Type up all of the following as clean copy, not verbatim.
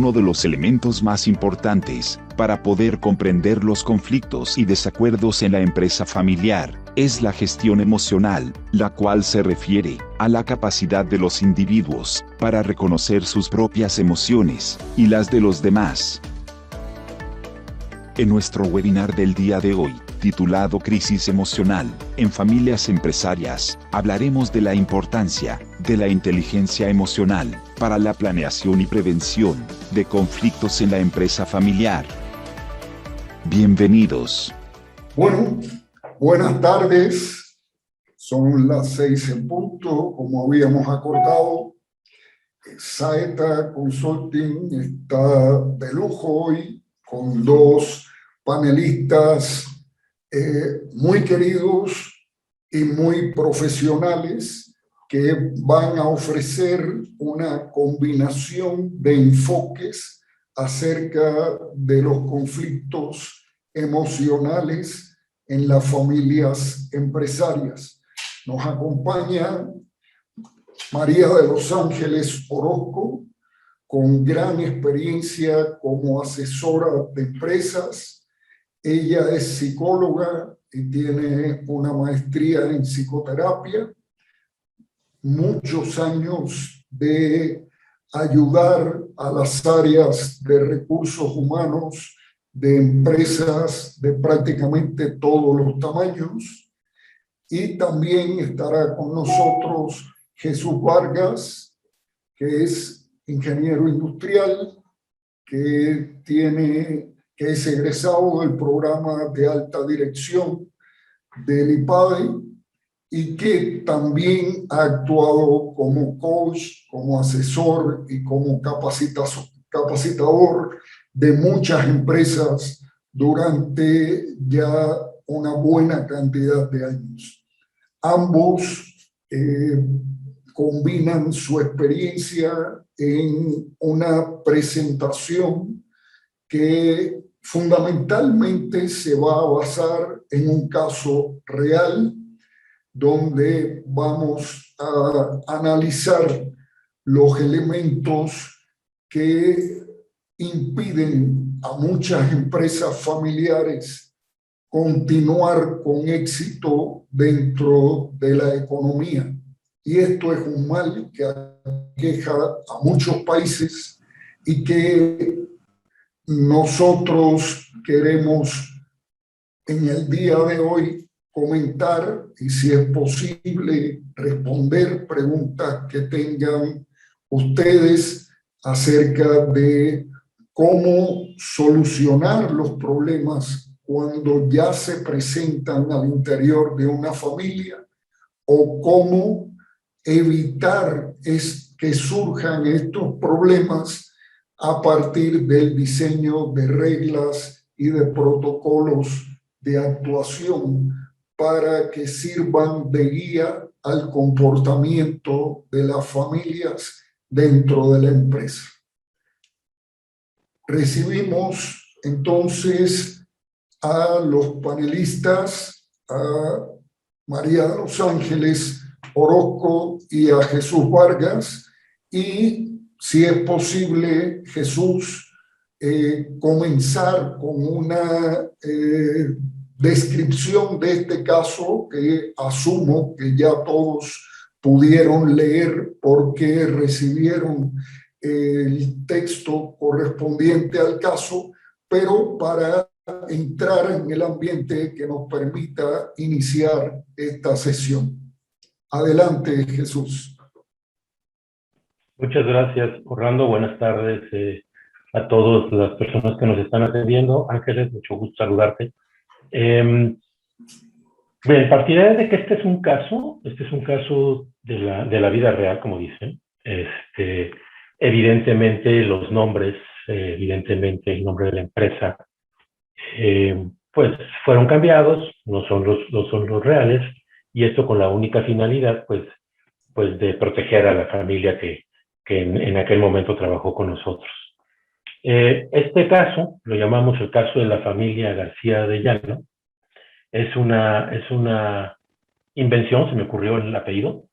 uno de los elementos más importantes para poder comprender los conflictos y desacuerdos en la empresa familiar es la gestión emocional, la cual se refiere a la capacidad de los individuos para reconocer sus propias emociones y las de los demás. En nuestro webinar del día de hoy, titulado Crisis Emocional en Familias Empresarias, hablaremos de la importancia de la inteligencia emocional para la planeación y prevención de conflictos en la empresa familiar. Bienvenidos. Bueno, buenas tardes. Son las 6 en punto, como habíamos acordado. Saeta Consulting está de lujo hoy con dos panelistas muy queridos y muy profesionales que van a ofrecer una combinación de enfoques acerca de los conflictos emocionales en las familias empresarias. Nos acompaña María de los Ángeles Orozco, con gran experiencia como asesora de empresas. Ella es psicóloga y tiene una maestría en psicoterapia. Muchos años de ayudar a las áreas de recursos humanos de empresas de prácticamente todos los tamaños. Y también estará con nosotros Jesús Vargas, que es ingeniero industrial, que es egresado del programa de alta dirección del IPADE y que también ha actuado como coach, como asesor y como capacitador de muchas empresas durante ya una buena cantidad de años. Ambos combinan su experiencia en una presentación que fundamentalmente se va a basar en un caso real donde vamos a analizar los elementos que impiden a muchas empresas familiares continuar con éxito dentro de la economía. Y esto es un mal que aqueja a muchos países y que nosotros queremos en el día de hoy comentar y, si es posible, responder preguntas que tengan ustedes acerca de cómo solucionar los problemas cuando ya se presentan al interior de una familia o cómo evitar que surjan estos problemas a partir del diseño de reglas y de protocolos de actuación para que sirvan de guía al comportamiento de las familias dentro de la empresa. Recibimos entonces a los panelistas, a María de los Ángeles Orozco y a Jesús Vargas, y si es posible, Jesús, comenzar con una descripción de este caso que asumo que ya todos pudieron leer porque recibieron el texto correspondiente al caso, pero para entrar en el ambiente que nos permita iniciar esta sesión. Adelante, Jesús. Muchas gracias, Orlando. Buenas tardes a todas las personas que nos están atendiendo. Ángeles, mucho gusto saludarte. Bien, partiré de que este es un caso de la vida real, como dicen. Evidentemente los nombres, evidentemente el nombre de la empresa, pues fueron cambiados, no son los reales, y esto con la única finalidad, pues de proteger a la familia que en aquel momento trabajó con nosotros. Este caso, lo llamamos el caso de la familia García de Llano, es una invención, se me ocurrió el apellido,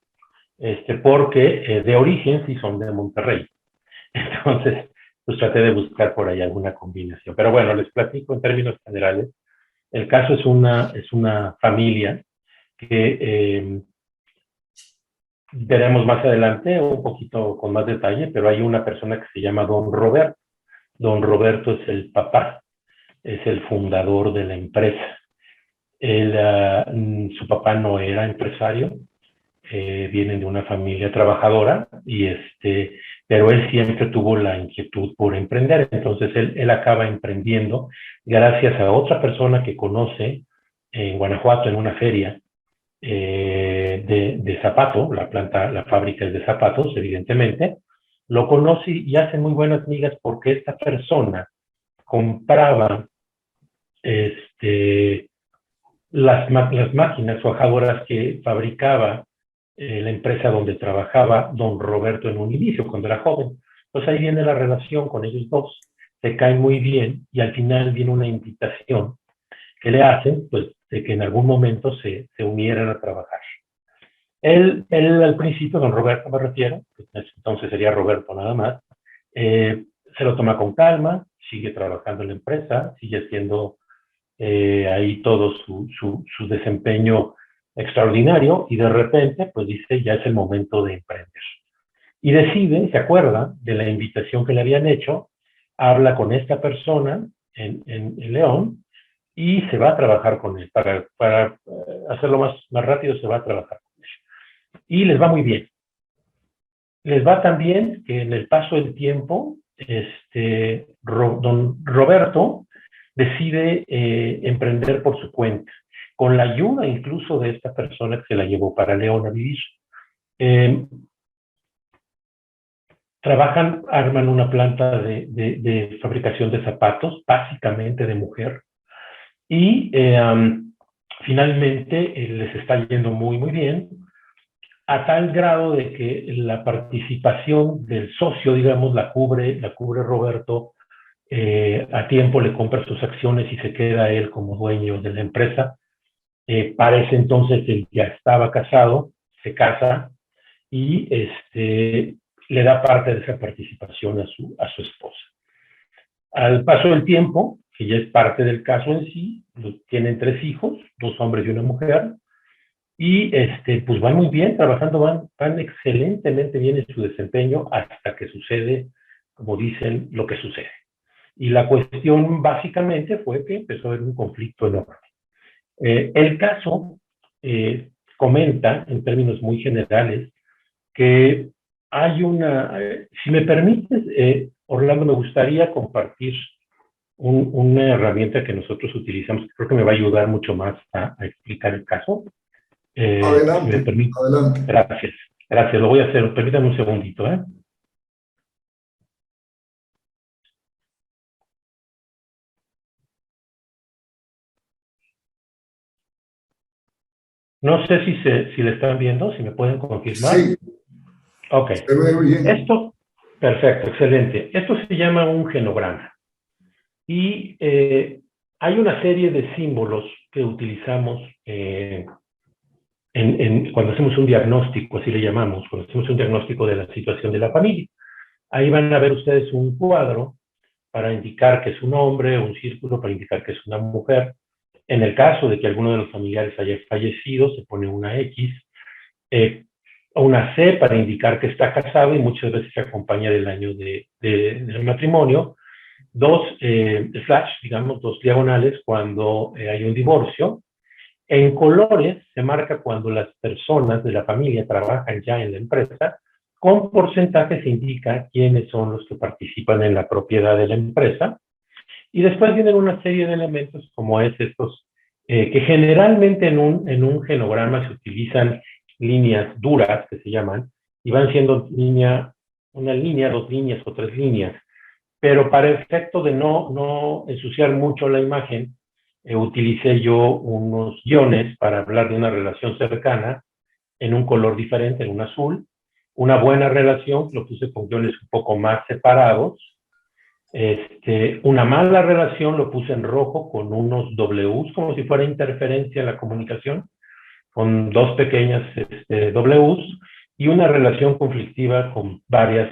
porque de origen sí son de Monterrey. Entonces, pues traté de buscar por ahí alguna combinación. Pero bueno, les platico en términos generales. El caso es una familia que veremos más adelante un poquito con más detalle, pero hay una persona que se llama Don Roberto. Don Roberto es el papá, es el fundador de la empresa. Su papá no era empresario, vienen de una familia trabajadora, pero él siempre tuvo la inquietud por emprender. Entonces él acaba emprendiendo gracias a otra persona que conoce en Guanajuato, en una feria de zapato, la fábrica es de zapatos, evidentemente. Lo conoce y hacen muy buenas migas porque esta persona compraba las máquinas forjadoras que fabricaba la empresa donde trabajaba don Roberto en un inicio, cuando era joven. Pues ahí viene la relación con ellos dos, se caen muy bien y al final viene una invitación que le hacen, pues, de que en algún momento se unieran a trabajar. Él al principio, don Roberto me refiero, que entonces sería Roberto nada más, se lo toma con calma, sigue trabajando en la empresa, sigue haciendo ahí todo su desempeño extraordinario y de repente pues dice ya es el momento de emprender. Y decide, se acuerda de la invitación que le habían hecho, habla con esta persona en León y se va a trabajar con él. Para hacerlo más rápido se va a trabajar con él. Y les va muy bien. Les va tan bien que en el paso del tiempo, don Roberto decide emprender por su cuenta, con la ayuda incluso de esta persona que se la llevó para León a vivir. Arman una planta de fabricación de zapatos, básicamente de mujer, y finalmente les está yendo muy, muy bien, a tal grado de que la participación del socio, digamos, la cubre Roberto, a tiempo le compra sus acciones y se queda él como dueño de la empresa. Para ese entonces él ya estaba casado, se casa y le da parte de esa participación a su esposa. Al paso del tiempo, que ya es parte del caso en sí, tienen 3 hijos, 2 hombres y una mujer, y pues van muy bien trabajando, van excelentemente bien en su desempeño hasta que sucede, como dicen, lo que sucede. Y la cuestión básicamente fue que empezó a haber un conflicto enorme. El caso comenta, en términos muy generales, que hay si me permites, Orlando, me gustaría compartir una herramienta que nosotros utilizamos, que creo que me va a ayudar mucho más a explicar el caso. Adelante, Si me permite. adelante. Gracias, lo voy a hacer. Permítame un segundito, ¿eh? No sé si le están viendo, si me pueden confirmar. Sí. Ok. Se ve bien. Perfecto, excelente. Esto se llama un genograma. Y hay una serie de símbolos que utilizamos cuando hacemos un diagnóstico, así le llamamos, cuando hacemos un diagnóstico de la situación de la familia. Ahí van a ver ustedes un cuadro para indicar que es un hombre, un círculo para indicar que es una mujer. En el caso de que alguno de los familiares haya fallecido, se pone una X, una C para indicar que está casado y muchas veces se acompaña del año del matrimonio. 2 slash, digamos, 2 diagonales cuando hay un divorcio. En colores se marca cuando las personas de la familia trabajan ya en la empresa. Con porcentaje se indica quiénes son los que participan en la propiedad de la empresa. Y después vienen una serie de elementos como estos, que generalmente en un genograma se utilizan líneas duras, que se llaman, y van siendo una línea, 2 líneas o 3 líneas. Pero para efecto de no ensuciar mucho la imagen, utilicé yo unos guiones para hablar de una relación cercana en un color diferente, en un azul. Una buena relación, lo puse con guiones un poco más separados. Una mala relación lo puse en rojo con unos Ws, como si fuera interferencia en la comunicación, con 2 pequeñas Ws, y una relación conflictiva con varias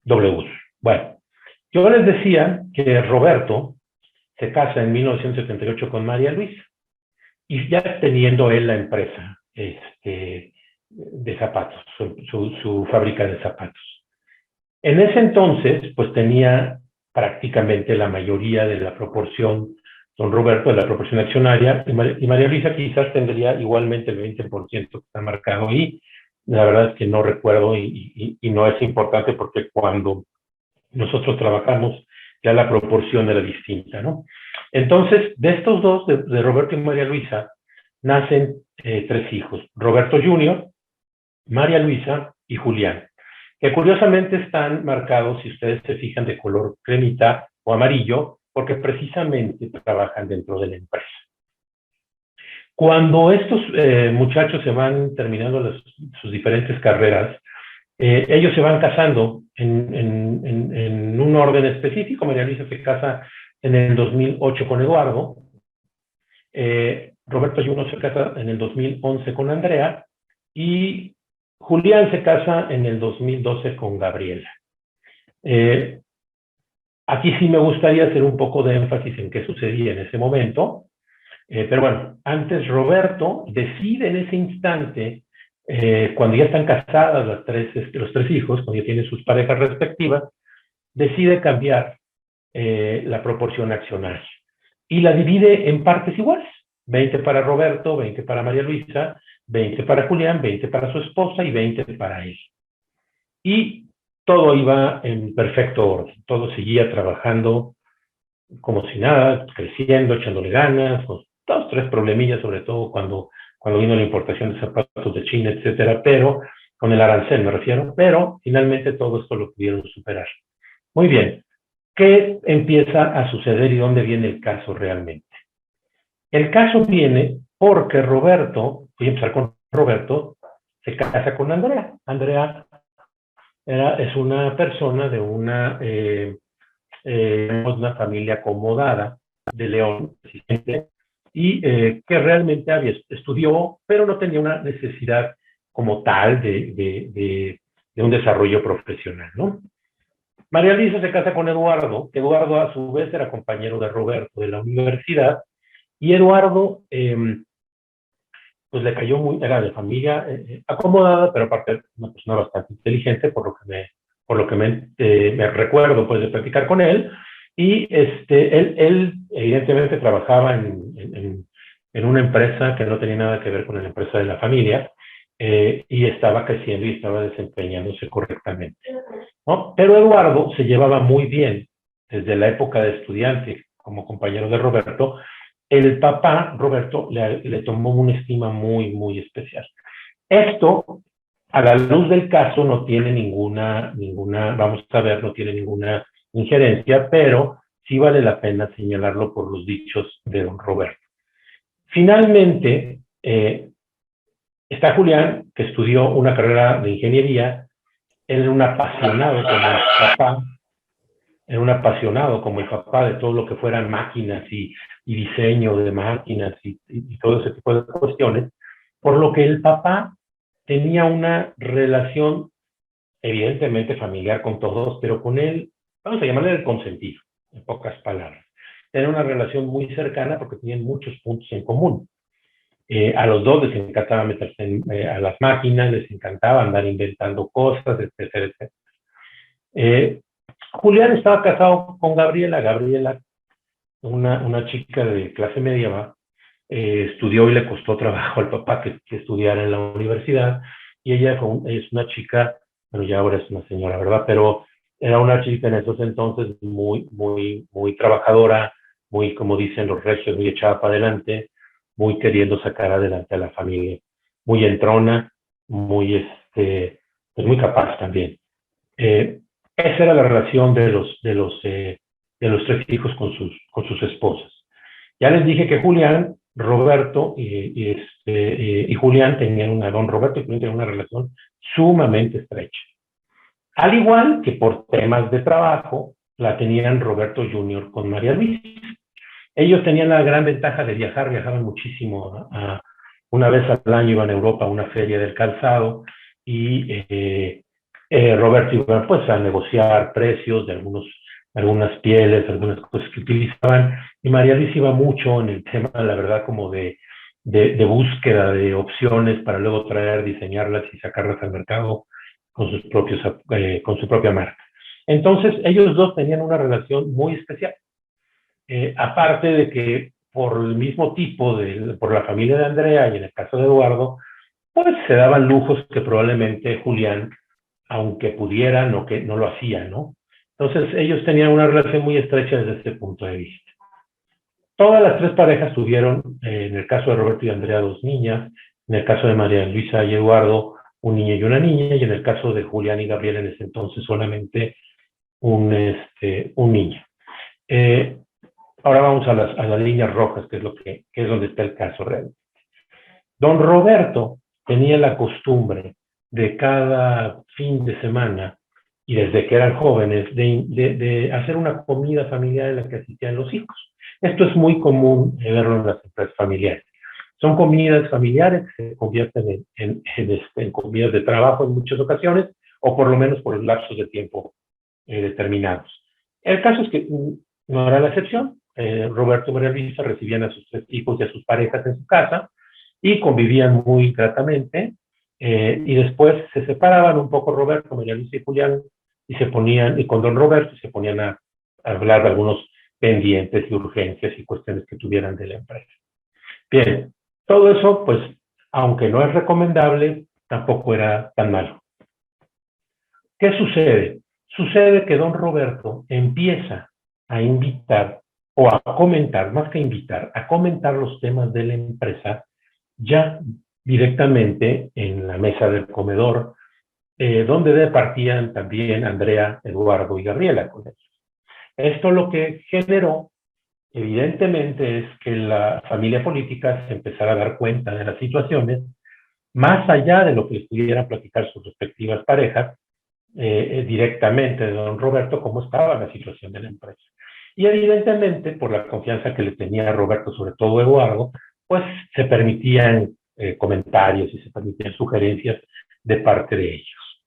Ws. Bueno, Yo les decía que Roberto se casa en 1978 con María Luisa, y ya teniendo él la empresa de zapatos, su fábrica de zapatos. En ese entonces, pues tenía prácticamente la mayoría de la proporción, don Roberto, de la proporción accionaria, y María Luisa quizás tendría igualmente el 20% que está marcado ahí. La verdad es que no recuerdo y no es importante porque cuando nosotros trabajamos ya la proporción era distinta, ¿no? Entonces, de estos dos, de Roberto y María Luisa, nacen 3 hijos: Roberto Jr., María Luisa y Julián, que curiosamente están marcados, si ustedes se fijan, de color cremita o amarillo, porque precisamente trabajan dentro de la empresa. Cuando estos muchachos se van terminando sus diferentes carreras, ellos se van casando en un orden específico. María Luisa se casa en el 2008 con Eduardo, Roberto Jr. se casa en el 2011 con Andrea, y Julián se casa en el 2012 con Gabriela. Aquí sí me gustaría hacer un poco de énfasis en qué sucedía en ese momento, pero bueno, antes Roberto decide en ese instante, cuando ya están casadas los 3 hijos, cuando ya tienen sus parejas respectivas, decide cambiar la proporción accionaria y la divide en partes iguales: 20 para Roberto, 20 para María Luisa, 20 para Julián, 20 para su esposa y 20 para él. Y todo iba en perfecto orden, todo seguía trabajando como si nada, creciendo, echándole ganas, con 2, 3 problemillas, sobre todo cuando vino la importación de zapatos de China, etcétera, pero con el arancel me refiero, pero finalmente todo esto lo pudieron superar. Muy bien, ¿qué empieza a suceder y dónde viene el caso realmente? El caso viene porque Roberto, voy a empezar con Roberto, se casa con Andrea. Andrea es una persona de una familia acomodada de León, y que realmente estudió, pero no tenía una necesidad como tal de un desarrollo profesional, ¿no? María Luisa se casa con Eduardo, que Eduardo a su vez era compañero de Roberto de la universidad, y Eduardo pues le cayó muy, era de familia acomodada, pero aparte una persona bastante inteligente, por lo que me recuerdo pues de platicar con él. Y él evidentemente trabajaba en una empresa que no tenía nada que ver con la empresa de la familia, y estaba creciendo y estaba desempeñándose correctamente, ¿no? Pero Eduardo se llevaba muy bien desde la época de estudiante como compañero de Roberto. El papá, Roberto, le tomó una estima muy, muy especial. Esto, a la luz del caso, no tiene ninguna, vamos a ver, no tiene ninguna injerencia, pero sí vale la pena señalarlo por los dichos de don Roberto. Finalmente, está Julián, que estudió una carrera de ingeniería. Él era un apasionado como el papá, era un apasionado como el papá de todo lo que fueran máquinas y diseño de máquinas y todo ese tipo de cuestiones, por lo que el papá tenía una relación evidentemente familiar con todos, pero con él, vamos a llamarle el consentido, en pocas palabras. Tenía una relación muy cercana porque tenían muchos puntos en común. A los dos les encantaba meterse a las máquinas, les encantaba andar inventando cosas, etcétera, etcétera. Julián estaba casado con Gabriela. Gabriela, una chica de clase media, estudió y le costó trabajo al papá que estudiara en la universidad, y ella es una chica, bueno, ya ahora es una señora, ¿verdad? Pero era una chica en esos entonces muy, muy, muy trabajadora, muy, como dicen los regios, muy echada para adelante, muy queriendo sacar adelante a la familia, muy entrona, muy, pues muy capaz también. Esa era la relación de los 3 hijos con sus esposas. Ya les dije que Julián, Roberto y Julián don Roberto y Julián tenían una relación sumamente estrecha. Al igual que por temas de trabajo, la tenían Roberto Jr. con María Luisa. Ellos tenían la gran ventaja de viajaban muchísimo. Una vez al año iban a Europa a una feria del calzado, y Roberto iba pues a negociar precios de algunas pieles, algunas cosas que utilizaban, y María Luisa iba mucho en el tema, la verdad, como de búsqueda de opciones para luego traer, diseñarlas y sacarlas al mercado con con su propia marca. Entonces, ellos dos tenían una relación muy especial. Aparte de que por el mismo tipo, por la familia de Andrea y en el caso de Eduardo, pues se daban lujos que probablemente Julián, aunque pudiera, no lo hacía, ¿no? Entonces ellos tenían una relación muy estrecha desde ese punto de vista. Todas las tres parejas tuvieron, en el caso de Roberto y Andrea, dos niñas, en el caso de María Luisa y Eduardo, un niño y una niña, y en el caso de Julián y Gabriel en ese entonces solamente un niño. Ahora vamos a las líneas rojas, que es donde está el caso real. Don Roberto tenía la costumbre de cada fin de semana, y desde que eran jóvenes, de hacer una comida familiar en la que asistían los hijos. Esto es muy común verlo en las empresas familiares. Son comidas familiares que se convierten en comidas de trabajo en muchas ocasiones, o por lo menos por lapsos de tiempo determinados. El caso es que no era la excepción. Roberto y María Luisa recibían a sus tres hijos y a sus parejas en su casa y convivían muy gratamente, y después se separaban un poco Roberto, María Luisa y Julián, y con don Roberto se ponían a hablar de algunos pendientes y urgencias y cuestiones que tuvieran de la empresa. Bien, todo eso, pues, aunque no es recomendable, tampoco era tan malo. ¿Qué sucede? Sucede que don Roberto empieza a invitar o a comentar, más que invitar, a comentar los temas de la empresa ya directamente en la mesa del comedor, donde departían también Andrea, Eduardo y Gabriela con ellos. Esto lo que generó, evidentemente, es que la familia política se empezara a dar cuenta de las situaciones, más allá de lo que les pudieran platicar sus respectivas parejas, directamente de don Roberto, cómo estaba la situación de la empresa. Y evidentemente, por la confianza que le tenía Roberto, sobre todo Eduardo, pues se permitían comentarios y se permitían sugerencias de parte de ellos.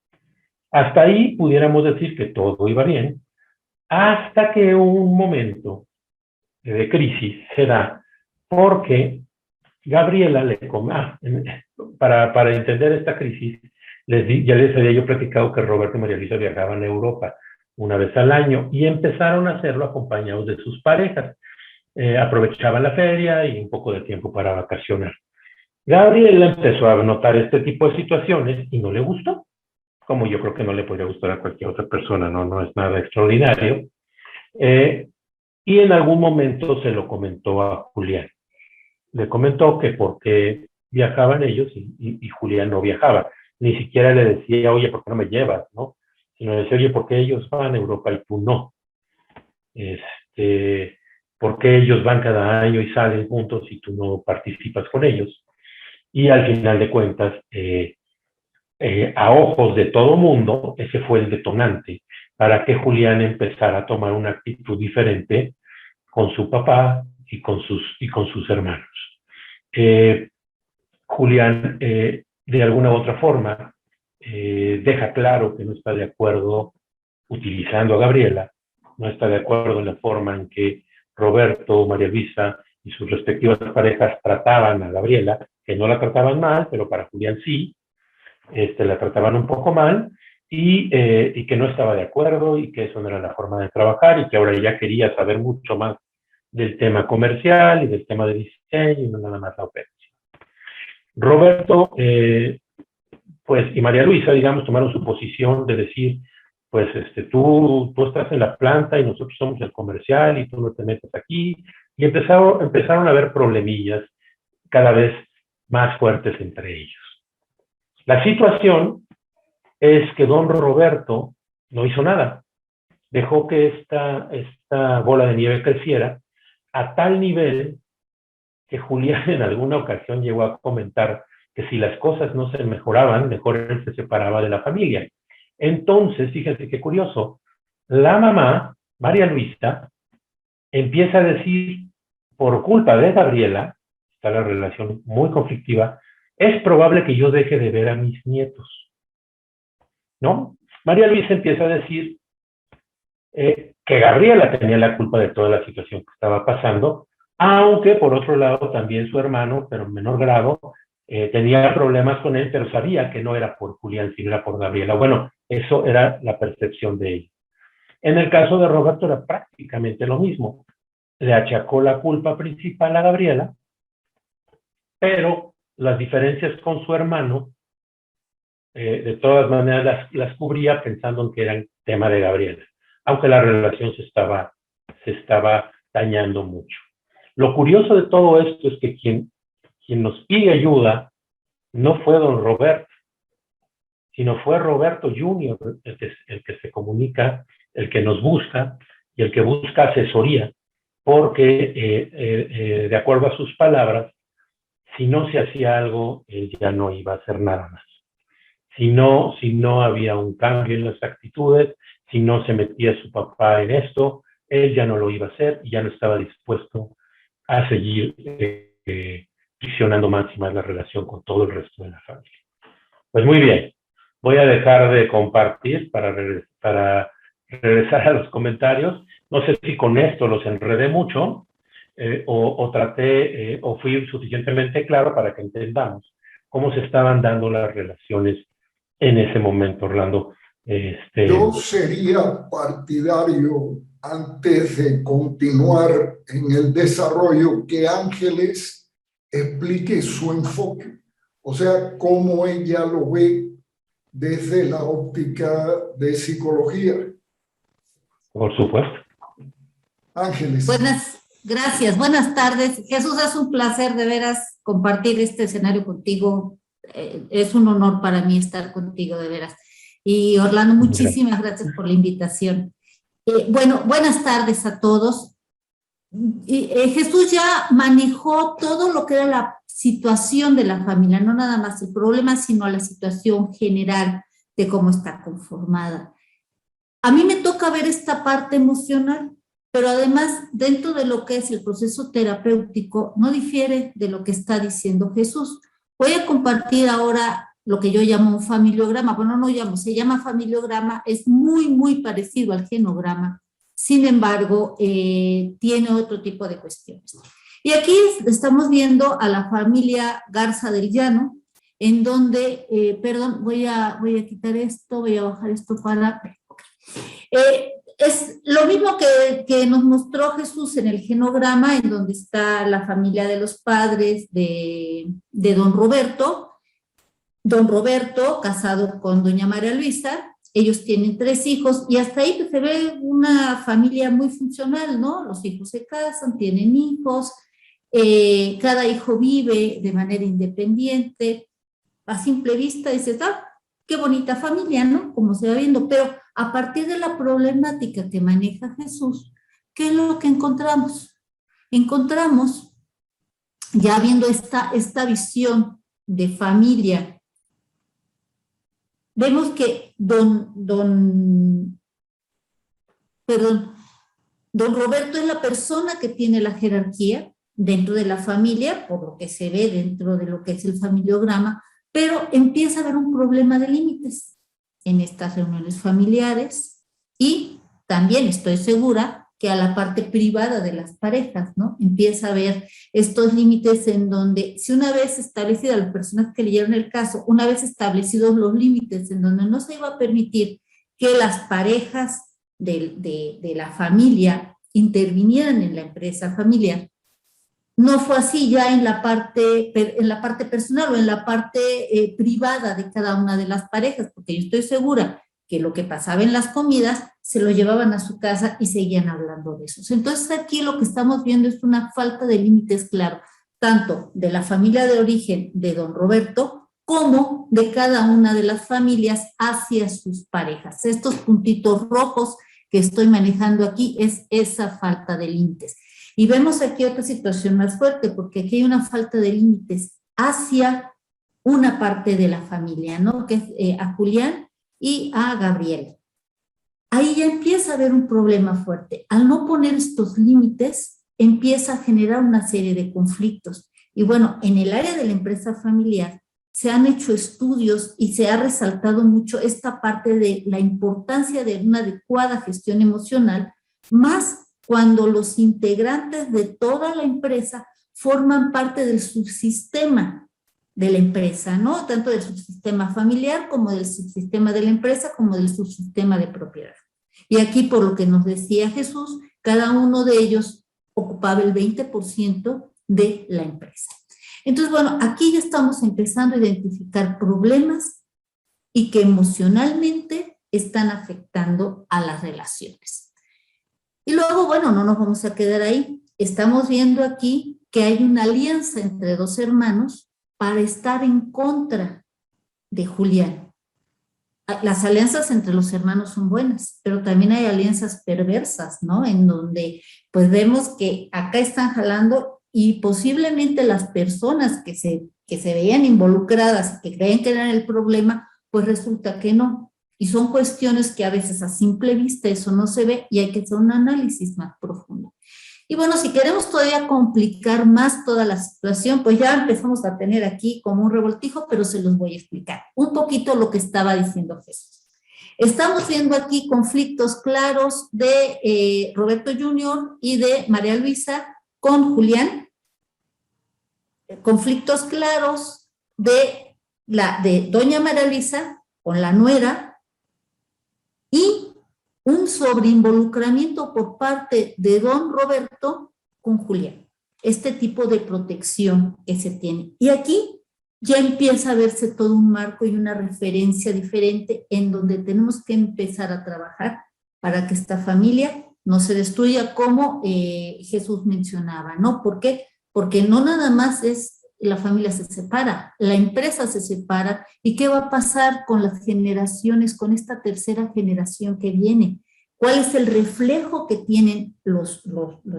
Hasta ahí pudiéramos decir que todo iba bien, hasta que un momento de crisis se da porque Gabriela para entender esta crisis, ya les había yo platicado que Roberto y María Luisa viajaban a Europa una vez al año y empezaron a hacerlo acompañados de sus parejas. Aprovechaban la feria y un poco de tiempo para vacacionar. Gabriela empezó a notar este tipo de situaciones y no le gustó, como yo creo que no le podría gustar a cualquier otra persona, no es nada extraordinario. Y en algún momento se lo comentó a Julián. Le comentó que por qué viajaban ellos y Julián no viajaba. Ni siquiera le decía, oye, ¿por qué no me llevas? ¿No? Sino le decía, oye, ¿por qué ellos van a Europa y tú no? ¿Por qué ellos van cada año y salen juntos y tú no participas con ellos? Y al final de cuentas, a ojos de todo mundo, ese fue el detonante para que Julián empezara a tomar una actitud diferente con su papá y con sus hermanos. Julián, de alguna u otra forma, deja claro que no está de acuerdo utilizando a Gabriela, no está de acuerdo en la forma en que Roberto, María Luisa y sus respectivas parejas trataban a Gabriela, que no la trataban mal, pero para Julián sí, la trataban un poco mal, y que no estaba de acuerdo y que eso no era la forma de trabajar y que ahora ya quería saber mucho más del tema comercial y del tema de diseño y no nada más la operación. Roberto, pues, y María Luisa, digamos, tomaron su posición de decir, pues, tú estás en la planta y nosotros somos el comercial y tú no te metes aquí, y empezaron a haber problemillas cada vez más fuertes entre ellos. La situación es que don Roberto no hizo nada, dejó que esta bola de nieve creciera a tal nivel que Julián en alguna ocasión llegó a comentar que si las cosas no se mejoraban, mejor él se separaba de la familia. Entonces, fíjense qué curioso, la mamá, María Luisa, empieza a decir, por culpa de Gabriela, está la relación muy conflictiva, es probable que yo deje de ver a mis nietos, ¿no? María Luisa empieza a decir, que Gabriela tenía la culpa de toda la situación que estaba pasando, aunque por otro lado también su hermano, pero en menor grado, tenía problemas con él, pero sabía que no era por Julián, sino era por Gabriela. Bueno, eso era la percepción de ella. En el caso de Roberto era prácticamente lo mismo. Le achacó la culpa principal a Gabriela, pero las diferencias con su hermano, de todas maneras las cubría pensando en que eran tema de Gabriela, aunque la relación se estaba dañando mucho. Lo curioso de todo esto es que quien nos pide ayuda no fue don Roberto, sino fue Roberto Jr., el que se comunica, el que nos busca y el que busca asesoría, porque de acuerdo a sus palabras, si no se hacía algo, él ya no iba a hacer nada más. Si no había un cambio en las actitudes, si no se metía su papá en esto, él ya no lo iba a hacer y ya no estaba dispuesto a seguir friccionando más y más la relación con todo el resto de la familia. Pues muy bien, voy a dejar de compartir para regresar a los comentarios. No sé si con esto los enredé mucho o traté o fui suficientemente claro para que entendamos cómo se estaban dando las relaciones en ese momento, Orlando. Yo sería partidario, antes de continuar en el desarrollo, que Ángeles explique su enfoque, o sea, cómo ella lo ve desde la óptica de psicología. Por supuesto. Ángeles. Gracias, buenas tardes. Jesús, es un placer de veras compartir este escenario contigo. Es un honor para mí estar contigo, de veras. Y Orlando, muchísimas gracias por la invitación. Bueno, buenas tardes a todos. Jesús ya manejó todo lo que era la situación de la familia, no nada más el problema, sino la situación general de cómo está conformada. A mí me toca ver esta parte emocional, pero además dentro de lo que es el proceso terapéutico no difiere de lo que está diciendo Jesús. Voy a compartir ahora lo que yo llamo un familiograma. Bueno, no llamo, se llama familiograma, es muy parecido al genograma. Sin embargo, tiene otro tipo de cuestiones. Y aquí estamos viendo a la familia Garza del Llano, en donde, perdón, voy a quitar esto, voy a bajar esto para... es lo mismo que nos mostró Jesús en el genograma, en donde está la familia de los padres de don Roberto. Don Roberto, casado con doña María Luisa, ellos tienen 3 hijos y hasta ahí pues, se ve una familia muy funcional, ¿no? Los hijos se casan, tienen hijos, cada hijo vive de manera independiente. A simple vista dices, ah, qué bonita familia, ¿no? Como se va viendo, pero a partir de la problemática que maneja Jesús, ¿qué es lo que encontramos? Encontramos, ya viendo esta visión de familia, vemos que don Roberto es la persona que tiene la jerarquía dentro de la familia, por lo que se ve dentro de lo que es el familiograma, pero empieza a haber un problema de límites en estas reuniones familiares y también estoy segura que a la parte privada de las parejas, ¿no? Empieza a haber estos límites en donde, si una vez establecidas, las personas que leyeron el caso, una vez establecidos los límites en donde no se iba a permitir que las parejas de la familia intervinieran en la empresa familiar, no fue así ya en la parte personal o en la parte privada de cada una de las parejas, porque yo estoy segura que lo que pasaba en las comidas se lo llevaban a su casa y seguían hablando de eso. Entonces aquí lo que estamos viendo es una falta de límites claro, tanto de la familia de origen de don Roberto como de cada una de las familias hacia sus parejas. Estos puntitos rojos que estoy manejando aquí es esa falta de límites. Y vemos aquí otra situación más fuerte, porque aquí hay una falta de límites hacia una parte de la familia, ¿no? Que es a Julián y a Gabriel. Ahí ya empieza a haber un problema fuerte. Al no poner estos límites, empieza a generar una serie de conflictos. Y bueno, en el área de la empresa familiar se han hecho estudios y se ha resaltado mucho esta parte de la importancia de una adecuada gestión emocional, más cuando los integrantes de toda la empresa forman parte del subsistema de la empresa, ¿no? Tanto del subsistema familiar como del subsistema de la empresa, como del subsistema de propiedad. Y aquí, por lo que nos decía Jesús, cada uno de ellos ocupaba el 20% de la empresa. Entonces, bueno, aquí ya estamos empezando a identificar problemas y que emocionalmente están afectando a las relaciones. Y luego, bueno, no nos vamos a quedar ahí. Estamos viendo aquí que hay una alianza entre dos hermanos para estar en contra de Julián. Las alianzas entre los hermanos son buenas, pero también hay alianzas perversas, ¿no? En donde pues vemos que acá están jalando y posiblemente las personas que se veían involucradas, que creían que eran el problema, pues resulta que no. Y son cuestiones que a veces a simple vista eso no se ve y hay que hacer un análisis más profundo. Y bueno, si queremos todavía complicar más toda la situación, pues ya empezamos a tener aquí como un revoltijo, pero se los voy a explicar un poquito lo que estaba diciendo Jesús. Estamos viendo aquí conflictos claros de Roberto Jr. y de María Luisa con Julián, conflictos claros de doña María Luisa con la nuera y un sobreinvolucramiento por parte de don Roberto con Julián. Este tipo de protección que se tiene. Y aquí ya empieza a verse todo un marco y una referencia diferente en donde tenemos que empezar a trabajar para que esta familia no se destruya como Jesús mencionaba, ¿no? ¿Por qué? Porque no nada más es la familia se separa, la empresa se separa, ¿y qué va a pasar con las generaciones, con esta tercera generación que viene? ¿Cuál es el reflejo que tienen los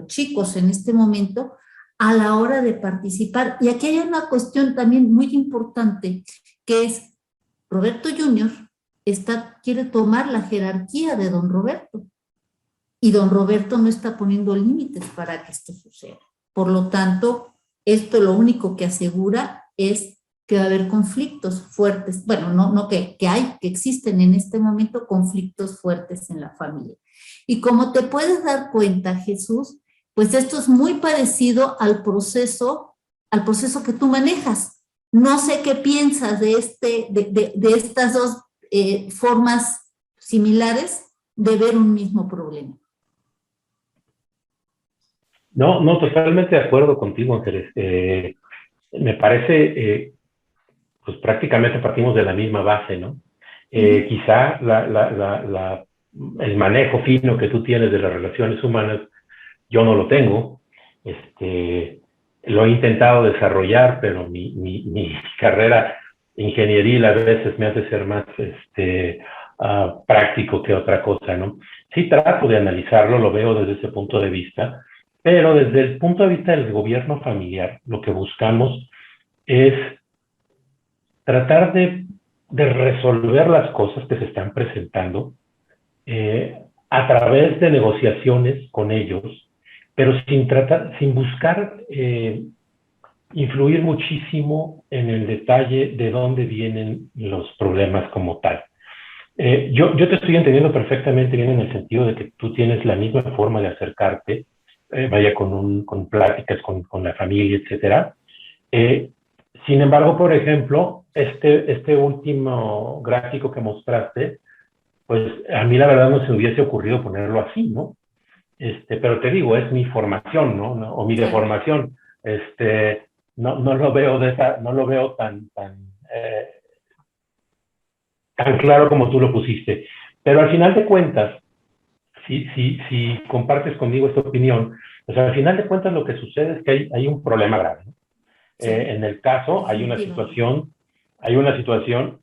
chicos en este momento a la hora de participar? Y aquí hay una cuestión también muy importante, que es Roberto Jr. quiere tomar la jerarquía de don Roberto, y don Roberto no está poniendo límites para que esto suceda. Por lo tanto, esto lo único que asegura es que va a haber conflictos fuertes, bueno, no que existen en este momento conflictos fuertes en la familia. Y como te puedes dar cuenta, Jesús, pues esto es muy parecido al proceso que tú manejas. No sé qué piensas de estas dos formas similares de ver un mismo problema. No, totalmente de acuerdo contigo, Ángeles. Me parece, pues prácticamente partimos de la misma base, ¿no? Quizá el manejo fino que tú tienes de las relaciones humanas, yo no lo tengo. Lo he intentado desarrollar, pero mi carrera ingenieril a veces me hace ser más práctico que otra cosa, ¿no? Sí trato de analizarlo, lo veo desde ese punto de vista, pero desde el punto de vista del gobierno familiar, lo que buscamos es tratar de resolver las cosas que se están presentando a través de negociaciones con ellos, pero sin buscar influir muchísimo en el detalle de dónde vienen los problemas como tal. Yo te estoy entendiendo perfectamente bien en el sentido de que tú tienes la misma forma de acercarte, vaya con pláticas con la familia, etcétera. Sin embargo, por ejemplo, este último gráfico que mostraste, pues a mí la verdad no se me hubiese ocurrido ponerlo así, ¿no? Pero te digo, es mi formación, ¿no? O mi deformación. No lo veo no lo veo tan claro como tú lo pusiste. Pero al final de cuentas, si compartes conmigo esta opinión, pues al final de cuentas lo que sucede es que hay un problema grave, ¿no? Sí. En el caso hay una situación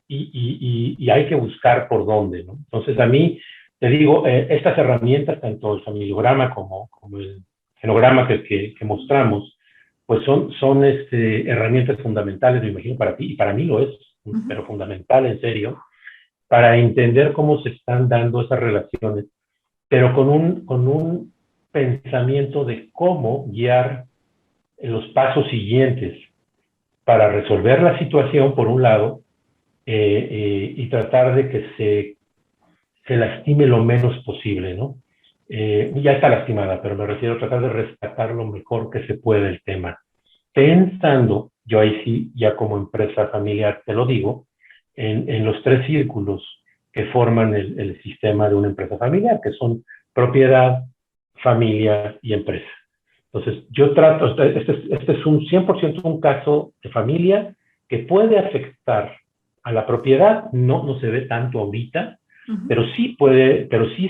y hay que buscar por dónde, ¿no? Entonces a mí, te digo, estas herramientas, tanto el familiograma como el genograma que mostramos, pues son herramientas fundamentales, me imagino, para ti, y para mí lo es, pero fundamental, en serio, para entender cómo se están dando esas relaciones, pero con un pensamiento de cómo guiar los pasos siguientes para resolver la situación, por un lado, y tratar de que se lastime lo menos posible, ¿no? Ya está lastimada, pero me refiero a tratar de rescatar lo mejor que se puede el tema. Pensando, yo ahí sí, ya como empresa familiar te lo digo, en los 3 círculos que forman el sistema de una empresa familiar, que son propiedad, familia y empresa. Entonces, yo trato, este es un 100% un caso de familia que puede afectar a la propiedad, no se ve tanto ahorita, pero sí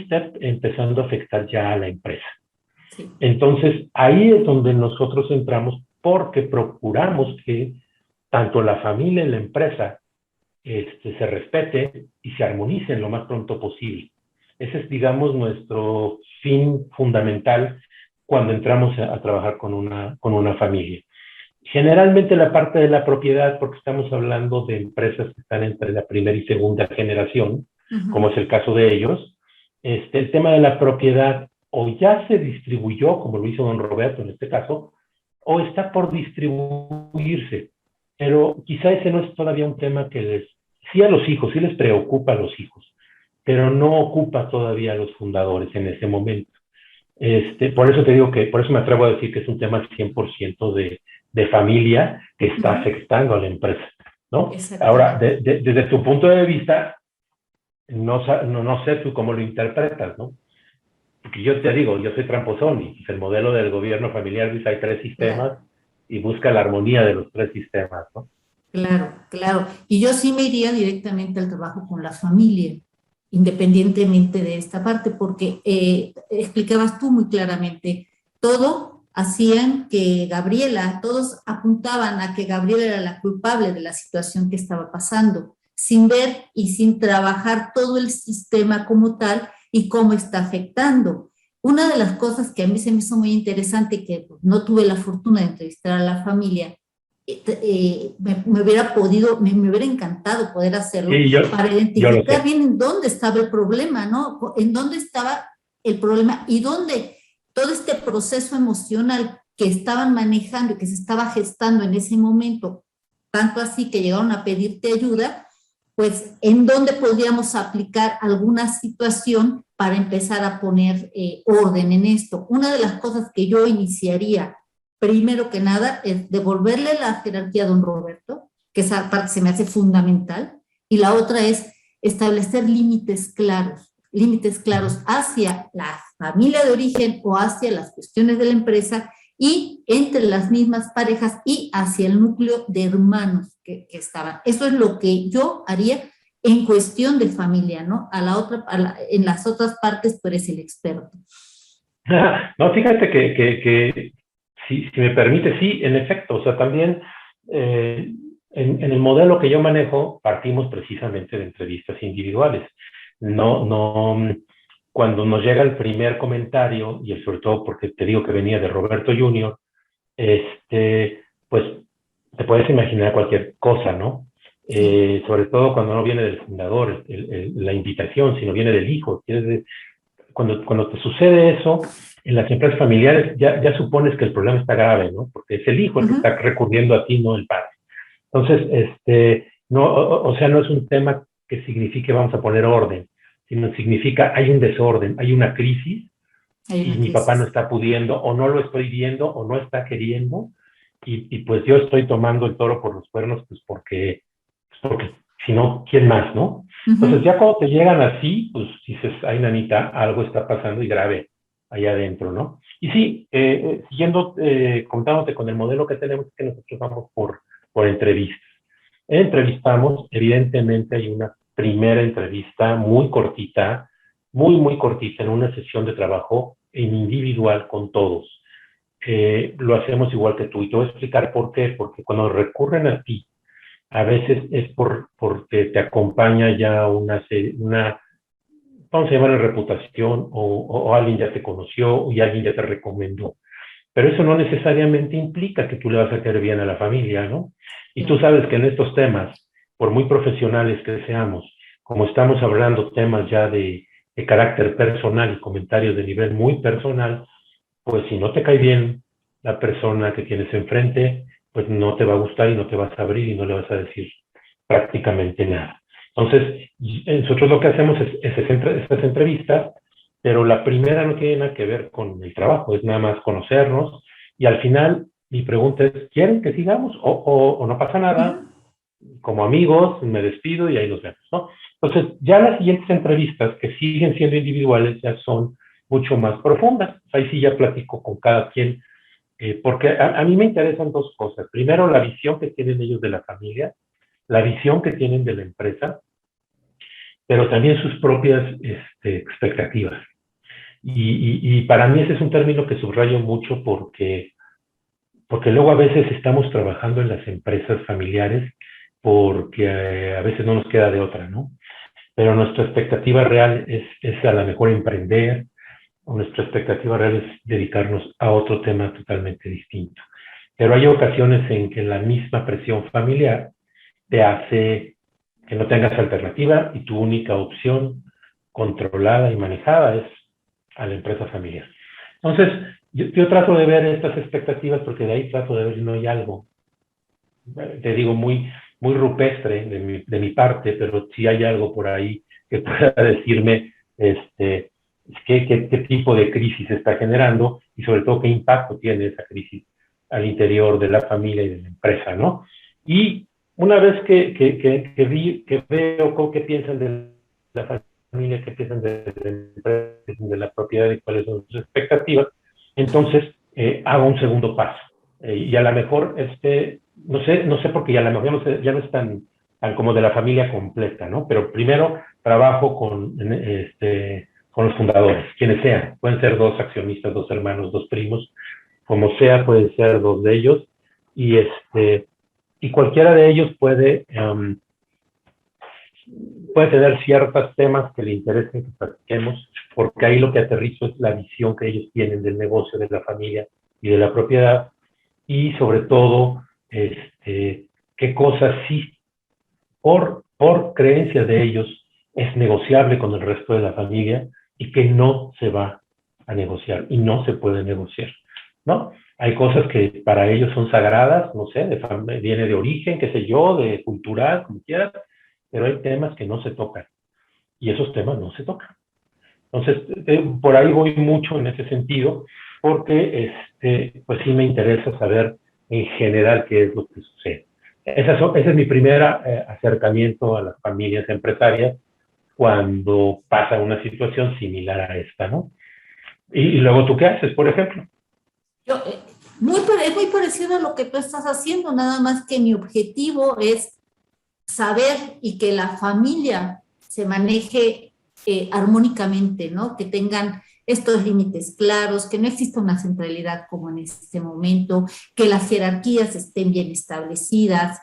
está empezando a afectar ya a la empresa. Sí. Entonces, ahí es donde nosotros entramos porque procuramos que tanto la familia y la empresa se respete y se armonicen lo más pronto posible. Ese es, digamos, nuestro fin fundamental cuando entramos a trabajar con una familia. Generalmente la parte de la propiedad, porque estamos hablando de empresas que están entre la primera y segunda generación, como es el caso de ellos, el tema de la propiedad o ya se distribuyó, como lo hizo don Roberto en este caso, o está por distribuirse. Pero quizá ese no es todavía un tema que sí a los hijos, sí les preocupa a los hijos, pero no ocupa todavía a los fundadores en ese momento. Por eso te digo por eso me atrevo a decir que es un tema 100% de familia que está afectando a la empresa, ¿no? Ahora, desde tu punto de vista, no sé tú cómo lo interpretas, ¿no? Porque yo te digo, yo soy tramposón y el modelo del gobierno familiar dice hay 3 sistemas y busca la armonía de los 3 sistemas, ¿no? Claro. Y yo sí me iría directamente al trabajo con la familia, independientemente de esta parte, porque explicabas tú muy claramente, todo hacían que Gabriela, todos apuntaban a que Gabriela era la culpable de la situación que estaba pasando, sin ver y sin trabajar todo el sistema como tal y cómo está afectando. Una de las cosas que a mí se me hizo muy interesante, que no tuve la fortuna de entrevistar a la familia, me hubiera encantado poder hacerlo, sí, para identificar bien en dónde estaba el problema, ¿no? En dónde estaba el problema y dónde todo este proceso emocional que estaban manejando y que se estaba gestando en ese momento, tanto así que llegaron a pedirte ayuda, pues en dónde podríamos aplicar alguna situación para empezar a poner orden en esto. Una de las cosas que yo iniciaría, primero que nada, es devolverle la jerarquía a don Roberto, que esa parte se me hace fundamental, y la otra es establecer límites claros hacia la familia de origen o hacia las cuestiones de la empresa y entre las mismas parejas y hacia el núcleo de hermanos que estaban. Eso es lo que yo haría en cuestión de familia, ¿no? En las otras partes, tú eres el experto. No, fíjate que si me permite, sí, en efecto, o sea, también en el modelo que yo manejo partimos precisamente de entrevistas individuales. Cuando nos llega el primer comentario, y sobre todo porque te digo que venía de Roberto Jr., pues te puedes imaginar cualquier cosa, ¿no? Sobre todo cuando no viene del fundador, la invitación, sino viene del hijo. Cuando te sucede eso, en las empresas familiares ya supones que el problema está grave, ¿no? Porque es el hijo el que está recurriendo a ti, no el padre. Entonces, no es un tema que signifique vamos a poner orden, sino significa hay un desorden, hay una crisis, mi papá no está pudiendo, o no lo estoy viendo, o no está queriendo, y pues yo estoy tomando el toro por los cuernos, pues porque si no, ¿quién más, no? Entonces ya cuando te llegan así, pues dices, ay, nanita, algo está pasando y grave allá adentro, ¿no? Y sí, siguiendo, contándote con el modelo que tenemos, que nosotros vamos por entrevistas. Entrevistamos, evidentemente hay una primera entrevista muy cortita, muy cortita, en una sesión de trabajo en individual con todos. Lo hacemos igual que tú, y te voy a explicar por qué, porque cuando recurren a ti, a veces es porque te acompaña ya una vamos a llamarle reputación, o alguien ya te conoció y alguien ya te recomendó. Pero eso no necesariamente implica que tú le vas a caer bien a la familia, ¿no? Y tú sabes que en estos temas, por muy profesionales que seamos, como estamos hablando temas ya de carácter personal y comentarios de nivel muy personal, pues si no te cae bien la persona que tienes enfrente, pues no te va a gustar y no te vas a abrir y no le vas a decir prácticamente nada. Entonces, nosotros lo que hacemos es estas entrevistas, pero la primera no tiene nada que ver con el trabajo, es nada más conocernos, y al final mi pregunta es, ¿quieren que sigamos o no pasa nada? Como amigos, me despido y ahí nos vemos, ¿no? Entonces, ya las siguientes entrevistas, que siguen siendo individuales, ya son mucho más profundas. Ahí sí ya platico con cada quien, porque a mí me interesan dos cosas. Primero, la visión que tienen ellos de la familia, la visión que tienen de la empresa, pero también sus propias expectativas. Y para mí ese es un término que subrayo mucho porque luego a veces estamos trabajando en las empresas familiares porque a veces no nos queda de otra, ¿no? Pero nuestra expectativa real es a lo mejor emprender, o nuestra expectativa real es dedicarnos a otro tema totalmente distinto. Pero hay ocasiones en que la misma presión familiar te hace que no tengas alternativa y tu única opción controlada y manejada es a la empresa familiar. Entonces, yo trato de ver estas expectativas porque de ahí trato de ver si no hay algo, te digo, muy rupestre de mi parte, pero si hay algo por ahí que pueda decirme qué tipo de crisis está generando y sobre todo qué impacto tiene esa crisis al interior de la familia y de la empresa, ¿no? Y una vez que veo qué piensan de la familia, qué piensan de la empresa, de la propiedad y cuáles son sus expectativas, entonces hago un segundo paso. Y a lo mejor, no sé porque ya a lo mejor ya no es tan como de la familia completa, ¿no? Pero primero trabajo con los fundadores, quienes sean. Pueden ser 2 accionistas, 2 hermanos, 2 primos, como sea, pueden ser 2 de ellos. Y cualquiera de ellos puede tener ciertos temas que le interesen que platiquemos, porque ahí lo que aterrizo es la visión que ellos tienen del negocio, de la familia y de la propiedad, y sobre todo, qué cosas sí, por creencia de ellos, es negociable con el resto de la familia y que no se va a negociar y no se puede negociar, ¿no? Hay cosas que para ellos son sagradas, no sé, viene de origen, qué sé yo, de cultural, como quieras, pero hay temas que no se tocan y esos temas no se tocan. Entonces, por ahí voy mucho en ese sentido, porque pues sí me interesa saber en general qué es lo que sucede. Ese es mi primer acercamiento a las familias empresarias cuando pasa una situación similar a esta, ¿no? Y luego, ¿tú qué haces, por ejemplo? Yo, muy parecido a lo que tú estás haciendo, nada más que mi objetivo es saber y que la familia se maneje armónicamente, ¿no? Que tengan estos límites claros, que no exista una centralidad como en este momento, que las jerarquías estén bien establecidas.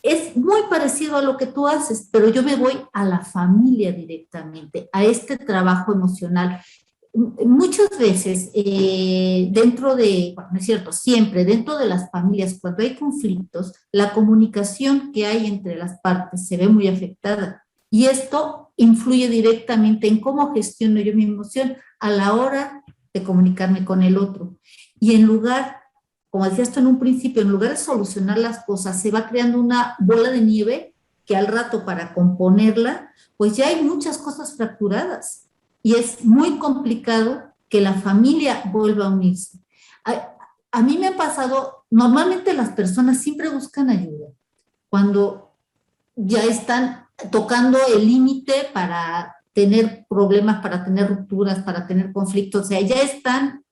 Es muy parecido a lo que tú haces, pero yo me voy a la familia directamente, a este trabajo emocional. Muchas veces dentro de, bueno, no es cierto, siempre dentro de las familias, cuando hay conflictos, la comunicación que hay entre las partes se ve muy afectada. Y esto influye directamente en cómo gestiono yo mi emoción a la hora de comunicarme con el otro. Y en lugar, como decías tú en un principio, en lugar de solucionar las cosas, se va creando una bola de nieve que al rato para componerla, pues ya hay muchas cosas fracturadas. Y es muy complicado que la familia vuelva a unirse. A mí me ha pasado, normalmente las personas siempre buscan ayuda cuando ya están tocando el límite para tener problemas, para tener rupturas, para tener conflictos, o sea, ya están,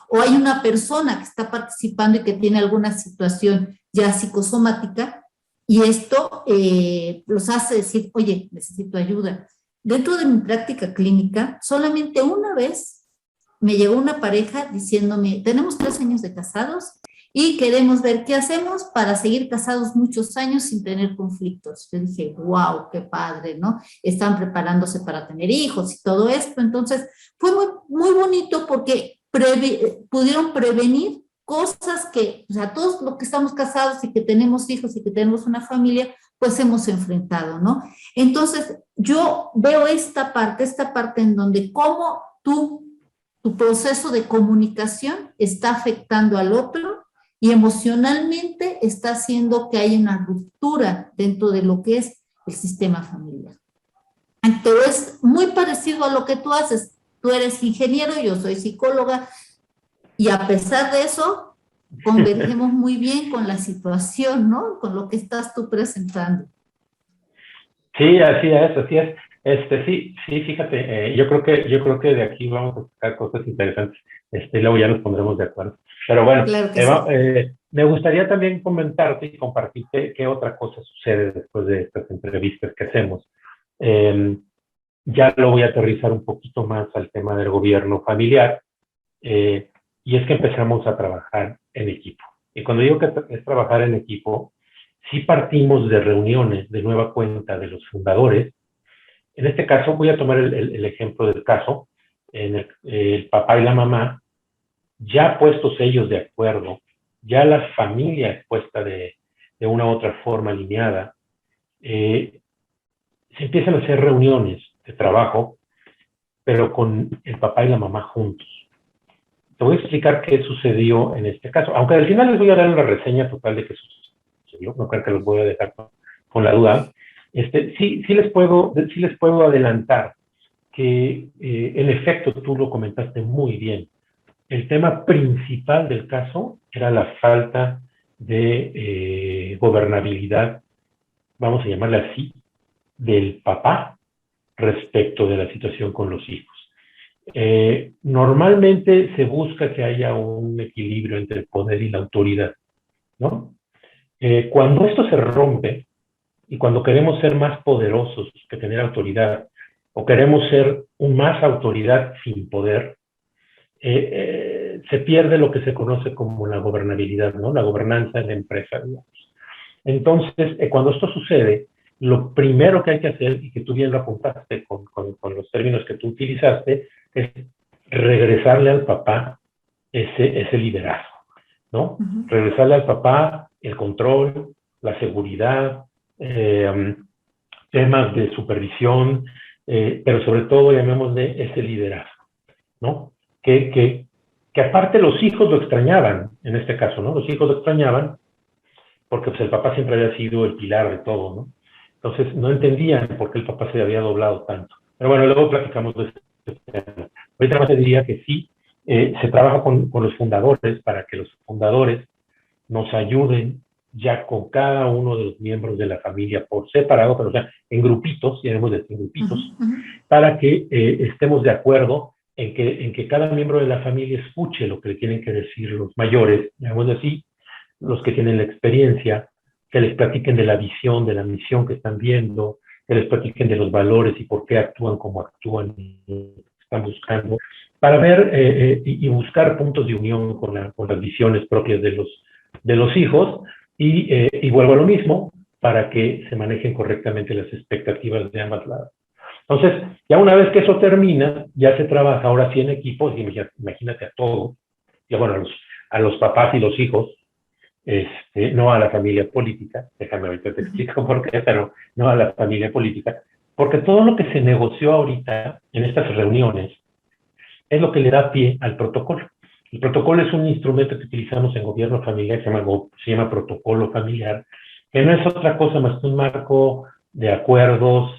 o hay una persona que está participando y que tiene alguna situación ya psicosomática, y esto los hace decir, oye, necesito ayuda. Dentro de mi práctica clínica, solamente una vez me llegó una pareja diciéndome, tenemos 3 años de casados y queremos ver qué hacemos para seguir casados muchos años sin tener conflictos. Yo dije, wow, qué padre, ¿no? Están preparándose para tener hijos y todo esto. Entonces, fue muy bonito porque pudieron prevenir cosas que, o sea, todos los que estamos casados y que tenemos hijos y que tenemos una familia, pues hemos enfrentado, ¿no? Entonces, yo veo esta parte en donde cómo tu proceso de comunicación está afectando al otro y emocionalmente está haciendo que haya una ruptura dentro de lo que es el sistema familiar. Entonces, es muy parecido a lo que tú haces. Tú eres ingeniero, yo soy psicóloga, y a pesar de eso, convergemos muy bien con la situación, ¿no? Con lo que estás tú presentando. Sí, así es, así es. Sí, sí, fíjate, yo creo que de aquí vamos a sacar cosas interesantes. Luego ya nos pondremos de acuerdo. Pero bueno, Claro que sí. me gustaría también comentarte y compartirte qué otra cosa sucede después de estas entrevistas que hacemos. Ya lo voy a aterrizar un poquito más al tema del gobierno familiar, y es que empezamos a trabajar en equipo. Y cuando digo que es trabajar en equipo, sí partimos de reuniones de nueva cuenta de los fundadores. En este caso, voy a tomar el ejemplo del caso, en el papá y la mamá, ya puestos ellos de acuerdo, ya la familia expuesta de una u otra forma alineada, se empiezan a hacer reuniones de trabajo, pero con el papá y la mamá juntos. Te voy a explicar qué sucedió en este caso, aunque al final les voy a dar una reseña total de qué sucedió, no creo que los voy a dejar con la duda. Sí les puedo adelantar que en efecto tú lo comentaste muy bien. El tema principal del caso era la falta de gobernabilidad, vamos a llamarle así, del papá respecto de la situación con los hijos. Normalmente se busca que haya un equilibrio entre el poder y la autoridad, ¿no? Cuando esto se rompe y cuando queremos ser más poderosos que tener autoridad, o queremos ser más autoridad sin poder, se pierde lo que se conoce como la gobernabilidad, ¿no? La gobernanza de la empresa, digamos. Entonces, cuando esto sucede, lo primero que hay que hacer, y que tú bien lo apuntaste con los términos que tú utilizaste, es regresarle al papá ese liderazgo, ¿no? Regresarle al papá el control, la seguridad, temas de supervisión, pero sobre todo llamémosle ese liderazgo, ¿no? Que aparte los hijos lo extrañaban, en este caso, ¿no? Los hijos lo extrañaban porque pues, el papá siempre había sido el pilar de todo, ¿no? Entonces no entendían por qué el papá se había doblado tanto. Pero bueno, luego platicamos de este tema. Ahorita más te diría que sí, se trabaja con los fundadores para que los fundadores nos ayuden ya con cada uno de los miembros de la familia por separado, pero o sea, en grupitos, ya debemos decir grupitos, para que estemos de acuerdo en que cada miembro de la familia escuche lo que le tienen que decir los mayores, digamos así, los que tienen la experiencia, que les platiquen de la visión, de la misión que están viendo, que les platiquen de los valores y por qué actúan como actúan y están buscando, para ver y buscar puntos de unión con las visiones propias de los hijos, y vuelvo a lo mismo, para que se manejen correctamente las expectativas de ambas lados. Entonces, ya una vez que eso termina, ya se trabaja ahora sí en equipos, y imagínate a todos, ya bueno, a los papás y los hijos, no a la familia política, déjame ahorita te explico por qué, pero no a la familia política, porque todo lo que se negoció ahorita en estas reuniones es lo que le da pie al protocolo. El protocolo es un instrumento que utilizamos en gobierno familiar, se llama protocolo familiar, que no es otra cosa más que un marco de acuerdos,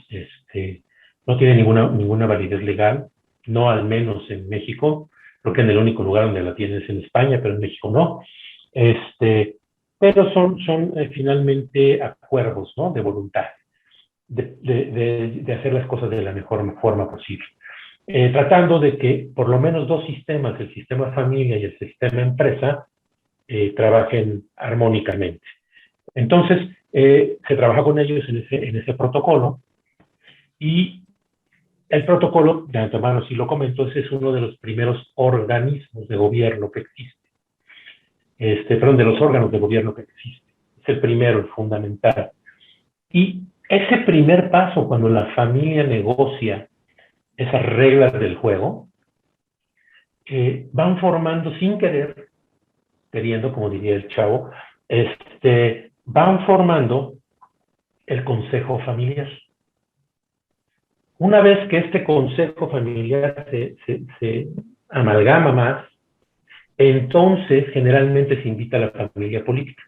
no tiene ninguna validez legal, no al menos en México, creo que en el único lugar donde la tiene es en España, pero en México no. Pero son finalmente acuerdos, ¿no? De voluntad, de hacer las cosas de la mejor forma posible. Tratando de que por lo menos dos sistemas, el sistema familia y el sistema empresa, trabajen armónicamente. Entonces, se trabaja con ellos en ese protocolo, y el protocolo, de antemano sí lo comento, ese es uno de los primeros organismos de gobierno que existe. De los órganos de gobierno que existe. Es el primero, el fundamental. Y ese primer paso, cuando la familia negocia esas reglas del juego, van formando sin querer, queriendo, como diría el chavo, van formando el consejo familiar. Una vez que este consejo familiar se amalgama más, entonces generalmente se invita a la familia política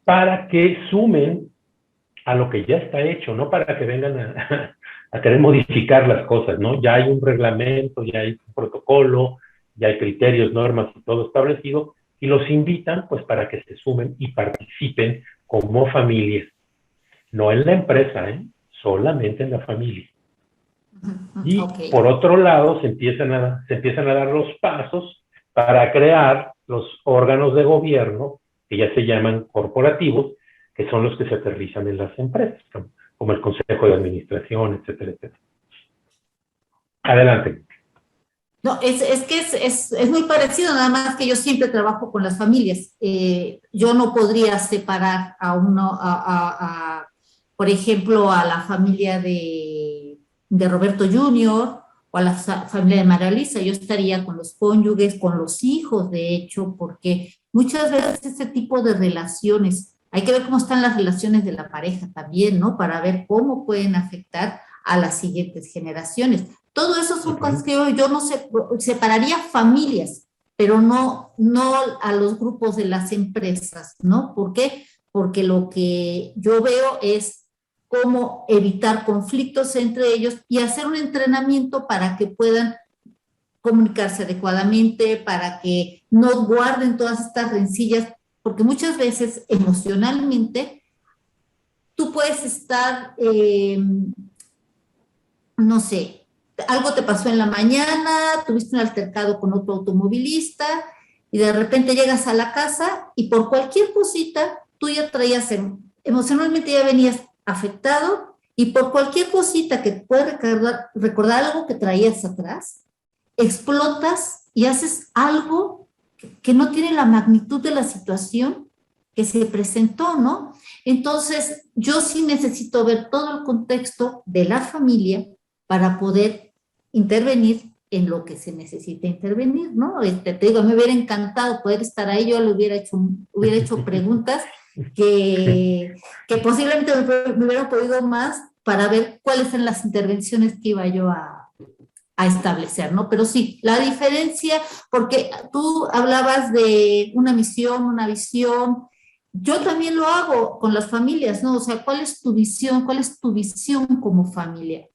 para que sumen a lo que ya está hecho, no para que vengan a querer modificar las cosas, ¿no? Ya hay un reglamento, ya hay un protocolo, ya hay criterios, normas y todo establecido, y los invitan pues para que se sumen y participen como familias, no en la empresa, solamente en la familia. Y Okay. por otro lado se empiezan a dar los pasos para crear los órganos de gobierno, que ya se llaman corporativos, que son los que se aterrizan en las empresas, como el Consejo de Administración, etcétera, etcétera. Adelante. No, es que es muy parecido, nada más que yo siempre trabajo con las familias. Yo no podría separar a uno, por ejemplo, a la familia de Roberto Junior o a la familia de María Luisa. Yo estaría con los cónyuges, con los hijos, de hecho, porque muchas veces este tipo de relaciones, hay que ver cómo están las relaciones de la pareja también, ¿no? Para ver cómo pueden afectar a las siguientes generaciones. Todo eso son cosas que yo no separaría familias, pero no a los grupos de las empresas, ¿no? ¿Por qué? Porque lo que yo veo es cómo evitar conflictos entre ellos y hacer un entrenamiento para que puedan comunicarse adecuadamente, para que no guarden todas estas rencillas, porque muchas veces emocionalmente tú puedes estar, no sé, algo te pasó en la mañana, tuviste un altercado con otro automovilista y de repente llegas a la casa y por cualquier cosita tú ya traías, emocionalmente ya venías afectado y por cualquier cosita que puedas recordar algo que traías atrás, explotas y haces algo que no tiene la magnitud de la situación que se presentó, ¿no? Entonces, yo sí necesito ver todo el contexto de la familia para poder intervenir en lo que se necesita intervenir, ¿no? Te digo, me hubiera encantado poder estar ahí, yo le hubiera hecho preguntas que posiblemente me hubieran podido más para ver cuáles son las intervenciones que iba yo a establecer, ¿no? Pero sí, la diferencia, porque tú hablabas de una misión, una visión, yo también lo hago con las familias, ¿no? O sea, ¿cuál es tu visión? ¿Cuál es tu visión como familia?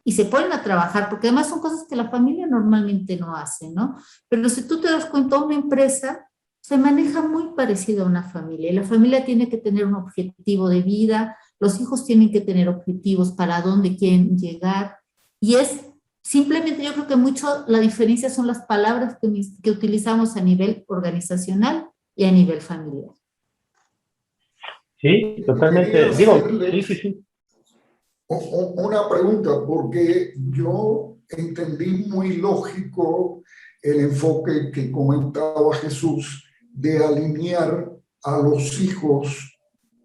Y se ponen a trabajar, porque además son cosas que la familia normalmente no hace, ¿no? Pero si tú te das cuenta, una empresa se maneja muy parecido a una familia, y la familia tiene que tener un objetivo de vida, los hijos tienen que tener objetivos para dónde quieren llegar, y es simplemente, yo creo que mucho la diferencia son las palabras que utilizamos a nivel organizacional y a nivel familiar. Sí, totalmente. Quería Digo, hacerles sí. una pregunta, porque yo entendí muy lógico el enfoque que comentaba Jesús de alinear a los hijos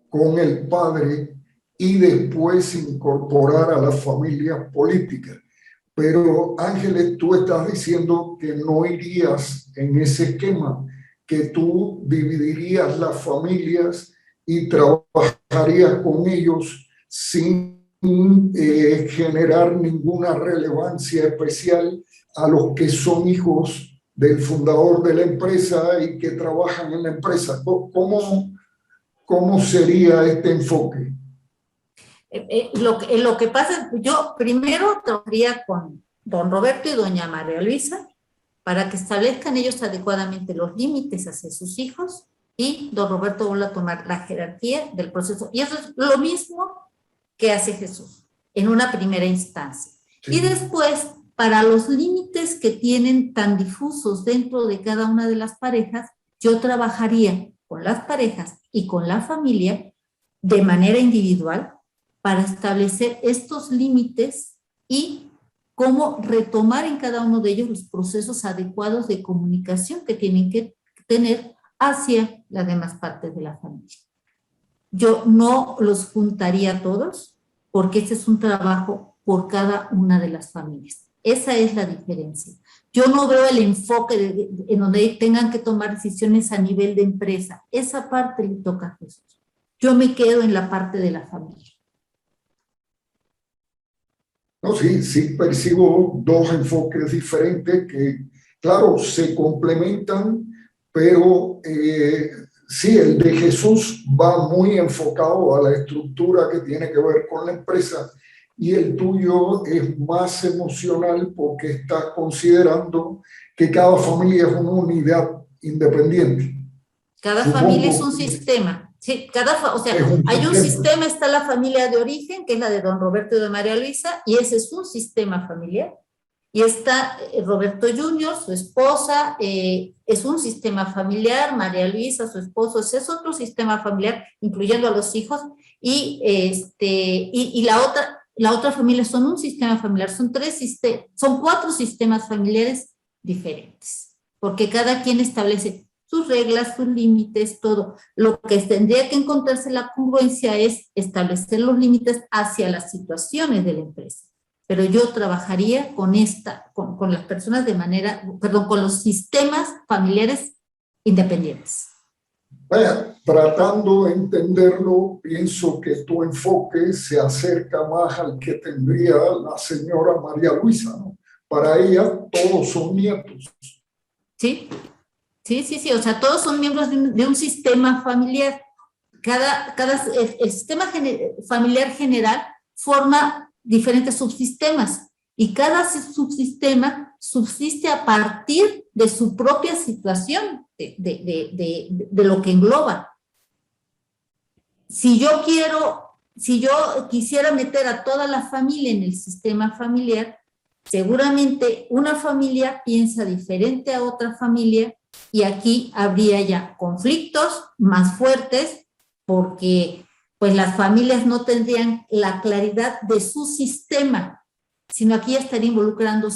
con el padre y después incorporar a la familia política. Pero Ángeles, tú estás diciendo que no irías en ese esquema, que tú dividirías las familias y trabajarías con ellos sin generar ninguna relevancia especial a los que son hijos del fundador de la empresa y que trabajan en la empresa. ¿Cómo sería este enfoque? Lo que pasa, yo primero trabajaría con don Roberto y doña María Luisa para que establezcan ellos adecuadamente los límites hacia sus hijos y don Roberto vuelve a tomar la jerarquía del proceso. Y eso es lo mismo que hace Jesús en una primera instancia. Sí. Y después, para los límites que tienen tan difusos dentro de cada una de las parejas, yo trabajaría con las parejas y con la familia de manera individual para establecer estos límites y cómo retomar en cada uno de ellos los procesos adecuados de comunicación que tienen que tener hacia las demás partes de la familia. Yo no los juntaría todos porque este es un trabajo por cada una de las familias. Esa es la diferencia. Yo no veo el enfoque en donde tengan que tomar decisiones a nivel de empresa. Esa parte le toca a Jesús. Yo me quedo en la parte de la familia. No, sí percibo dos enfoques diferentes claro, se complementan, pero sí, el de Jesús va muy enfocado a la estructura que tiene que ver con la empresa y el tuyo es más emocional porque estás considerando que cada familia es una unidad independiente. Cada familia es Supongo un que sistema. Sí, o sea, es un hay un sistema. sistema, está la familia de origen, que es la de don Roberto y de María Luisa, y ese es un sistema familiar. Y está Roberto Junior, su esposa, es un sistema familiar, María Luisa, su esposo, ese es otro sistema familiar, incluyendo a los hijos, y la otra familia son un sistema familiar, son 4 sistemas familiares diferentes, porque cada quien establece sus reglas, sus límites, todo. Lo que tendría que encontrarse la congruencia es establecer los límites hacia las situaciones de la empresa. Pero yo trabajaría con las personas con los sistemas familiares independientes. Vaya, tratando de entenderlo, pienso que tu enfoque se acerca más al que tendría la señora María Luisa, ¿no? Para ella todos son nietos. Sí, sí, o sea, todos son miembros de un sistema familiar. El sistema familiar general forma diferentes subsistemas y cada subsistema subsiste a partir de su propia situación, de lo que engloba. Si yo quisiera meter a toda la familia en el sistema familiar, seguramente una familia piensa diferente a otra familia y aquí habría ya conflictos más fuertes porque pues las familias no tendrían la claridad de su sistema, sino aquí estaría involucrando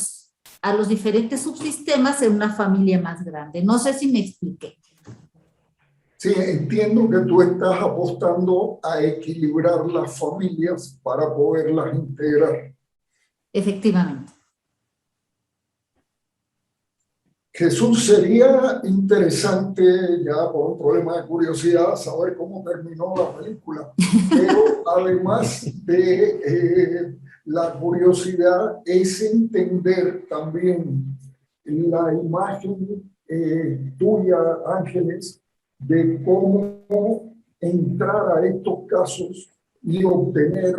a los diferentes subsistemas en una familia más grande. No sé si me expliqué. Sí, entiendo que tú estás apostando a equilibrar las familias para poderlas integrar. Efectivamente. Jesús, sería interesante, ya por un problema de curiosidad, saber cómo terminó la película, pero además de la curiosidad es entender también la imagen tuya, Ángeles, de cómo entrar a estos casos y obtener,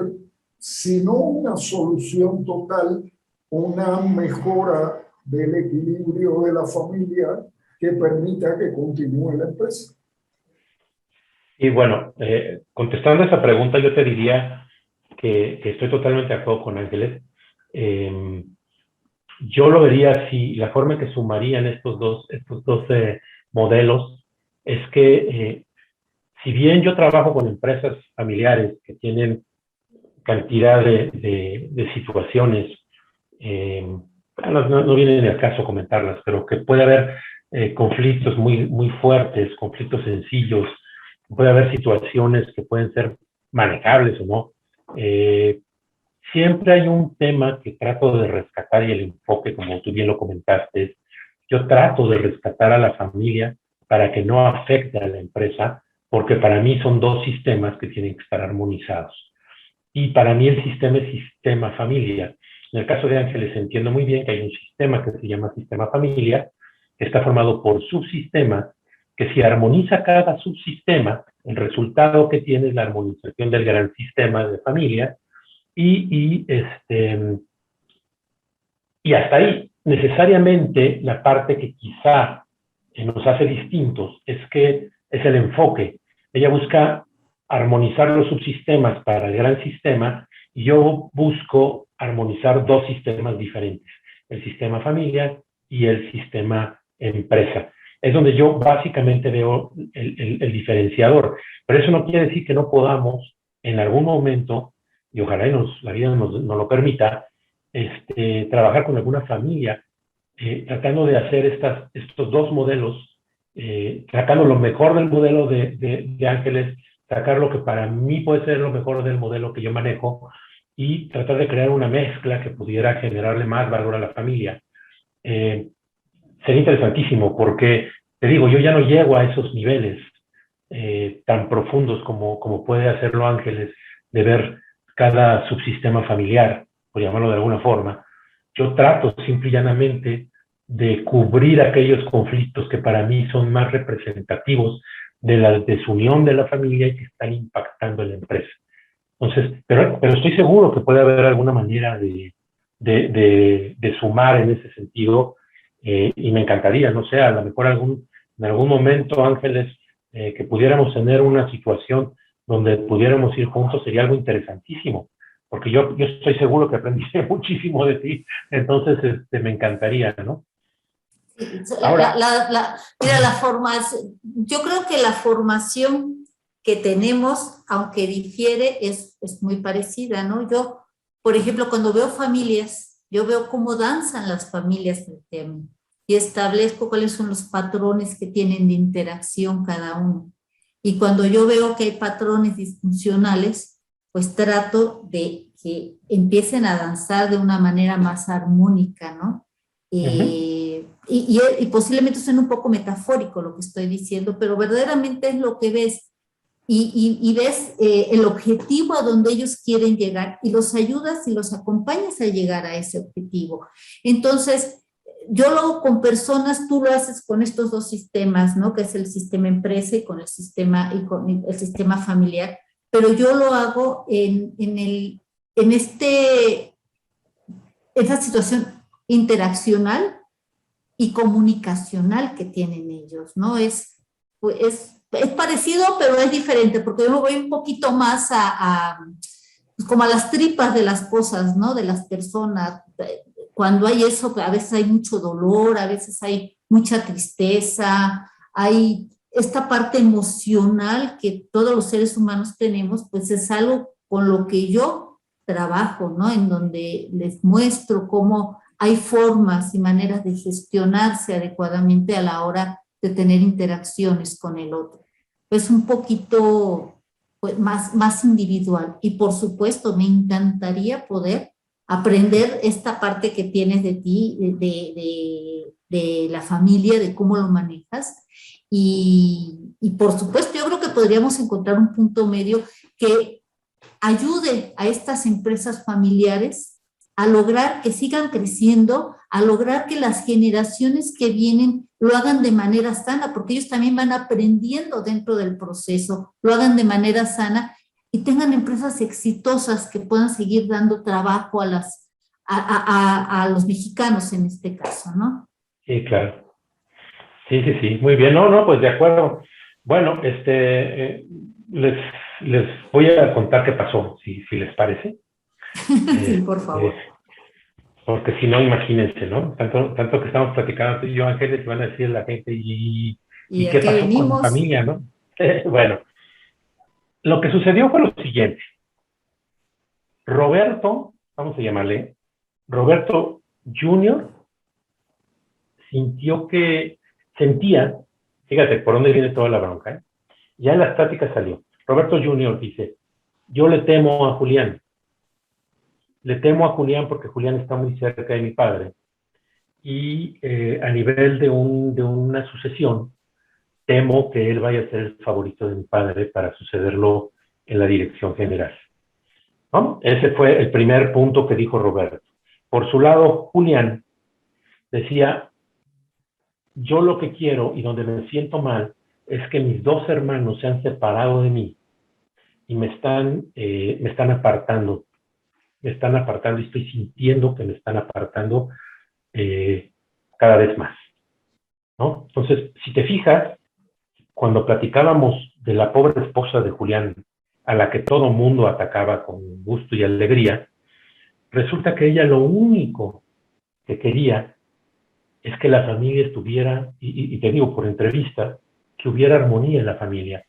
si no una solución total, una mejora del equilibrio de la familia que permita que continúe la empresa. Y bueno, contestando a esa pregunta, yo te diría que estoy totalmente de acuerdo con Ángeles. Yo lo vería así, la forma en que sumarían estos dos modelos es que si bien yo trabajo con empresas familiares que tienen cantidad de situaciones, no viene ni al caso comentarlas, pero que puede haber conflictos muy fuertes, conflictos sencillos, puede haber situaciones que pueden ser manejables o no. Siempre hay un tema que trato de rescatar y el enfoque, como tú bien lo comentaste, yo trato de rescatar a la familia para que no afecte a la empresa, porque para mí son dos sistemas que tienen que estar armonizados. Y para mí el sistema es sistema familia. En el caso de Ángeles entiendo muy bien que hay un sistema que se llama sistema familia, que está formado por subsistemas, que si armoniza cada subsistema, el resultado que tiene es la armonización del gran sistema de familia, y hasta ahí. Necesariamente la parte que quizá nos hace distintos es que es el enfoque. Ella busca armonizar los subsistemas para el gran sistema y yo busco armonizar dos sistemas diferentes, el sistema familia y el sistema empresa. Es donde yo básicamente veo el diferenciador, pero eso no quiere decir que no podamos en algún momento, y ojalá la vida nos lo permita, trabajar con alguna familia, tratando de hacer estos dos modelos, sacando lo mejor del modelo de Ángeles, sacar lo que para mí puede ser lo mejor del modelo que yo manejo y tratar de crear una mezcla que pudiera generarle más valor a la familia. Sería interesantísimo porque, te digo, yo ya no llego a esos niveles tan profundos como puede hacerlo Ángeles, de ver cada subsistema familiar, por llamarlo de alguna forma. Yo trato simple y llanamente de cubrir aquellos conflictos que para mí son más representativos de la desunión de la familia y que están impactando en la empresa. Entonces, pero estoy seguro que puede haber alguna manera de sumar en ese sentido, y me encantaría, no sé, a lo mejor en algún momento, Ángeles, que pudiéramos tener una situación donde pudiéramos ir juntos, sería algo interesantísimo, porque yo estoy seguro que aprendí muchísimo de ti, entonces me encantaría, ¿no? Ahora, mira, yo creo que la formación que tenemos, aunque difiere, es muy parecida, ¿no? Yo, por ejemplo, cuando veo familias, yo veo cómo danzan las familias frente a mí y establezco cuáles son los patrones que tienen de interacción cada uno. Y cuando yo veo que hay patrones disfuncionales, pues trato de que empiecen a danzar de una manera más armónica, ¿no? Y posiblemente suene un poco metafórico lo que estoy diciendo, pero verdaderamente es lo que ves y ves el objetivo a donde ellos quieren llegar y los ayudas y los acompañas a llegar a ese objetivo. Entonces, yo lo hago con personas, tú lo haces con estos dos sistemas, ¿no? Que es el sistema empresa y con el sistema familiar, pero yo lo hago en esta situación interaccional y comunicacional que tienen ellos, ¿no? Es parecido, pero es diferente, porque yo me voy un poquito más pues como a las tripas de las cosas, ¿no? De las personas. Cuando hay eso, a veces hay mucho dolor, a veces hay mucha tristeza, hay esta parte emocional que todos los seres humanos tenemos, pues es algo con lo que yo trabajo, ¿no? En donde les muestro cómo hay formas y maneras de gestionarse adecuadamente a la hora de tener interacciones con el otro. Es un poquito pues, más individual. Y por supuesto, me encantaría poder aprender esta parte que tienes de ti, de la familia, de cómo lo manejas. Y por supuesto, yo creo que podríamos encontrar un punto medio que ayude a estas empresas familiares a lograr que sigan creciendo, a lograr que las generaciones que vienen lo hagan de manera sana, porque ellos también van aprendiendo dentro del proceso, lo hagan de manera sana y tengan empresas exitosas que puedan seguir dando trabajo a los mexicanos en este caso, ¿no? Sí, claro. Sí, muy bien. No, pues de acuerdo. Bueno, les voy a contar qué pasó, si les parece. Sí, por favor. Porque si no, imagínense, ¿no? Tanto que estamos platicando tú y yo, Ángeles, van a decir la gente, ¿y qué pasó venimos? con mi familia, no? Bueno, lo que sucedió fue lo siguiente. Roberto, vamos a llamarle, Roberto Jr. sentía, fíjate por dónde viene toda la bronca, ¿eh? Ya en las pláticas salió. Roberto Jr. dice, yo le temo a Julián. Le temo a Julián porque Julián está muy cerca de mi padre. Y a nivel de una sucesión, temo que él vaya a ser el favorito de mi padre para sucederlo en la dirección general, ¿no? Ese fue el primer punto que dijo Roberto. Por su lado, Julián decía, yo lo que quiero y donde me siento mal es que mis dos hermanos se han separado de mí y me están apartando. Me están apartando y estoy sintiendo que me están apartando cada vez más, ¿no? Entonces, si te fijas, cuando platicábamos de la pobre esposa de Julián, a la que todo mundo atacaba con gusto y alegría, resulta que ella lo único que quería es que la familia estuviera, y te digo por entrevista, que hubiera armonía en la familia,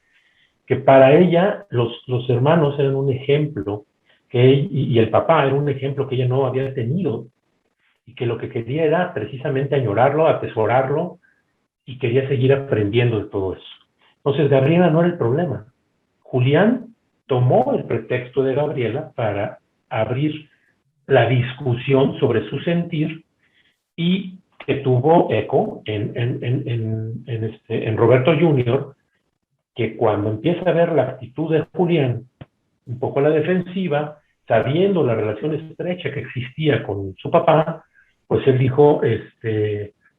que para ella los hermanos eran un ejemplo, y el papá era un ejemplo que ella no había tenido, y que lo que quería era precisamente añorarlo, atesorarlo, y quería seguir aprendiendo de todo eso. Entonces, Gabriela no era el problema. Julián tomó el pretexto de Gabriela para abrir la discusión sobre su sentir y que tuvo eco en Roberto Jr., que cuando empieza a ver la actitud de Julián, un poco a la defensiva, sabiendo la relación estrecha que existía con su papá, pues él dijo,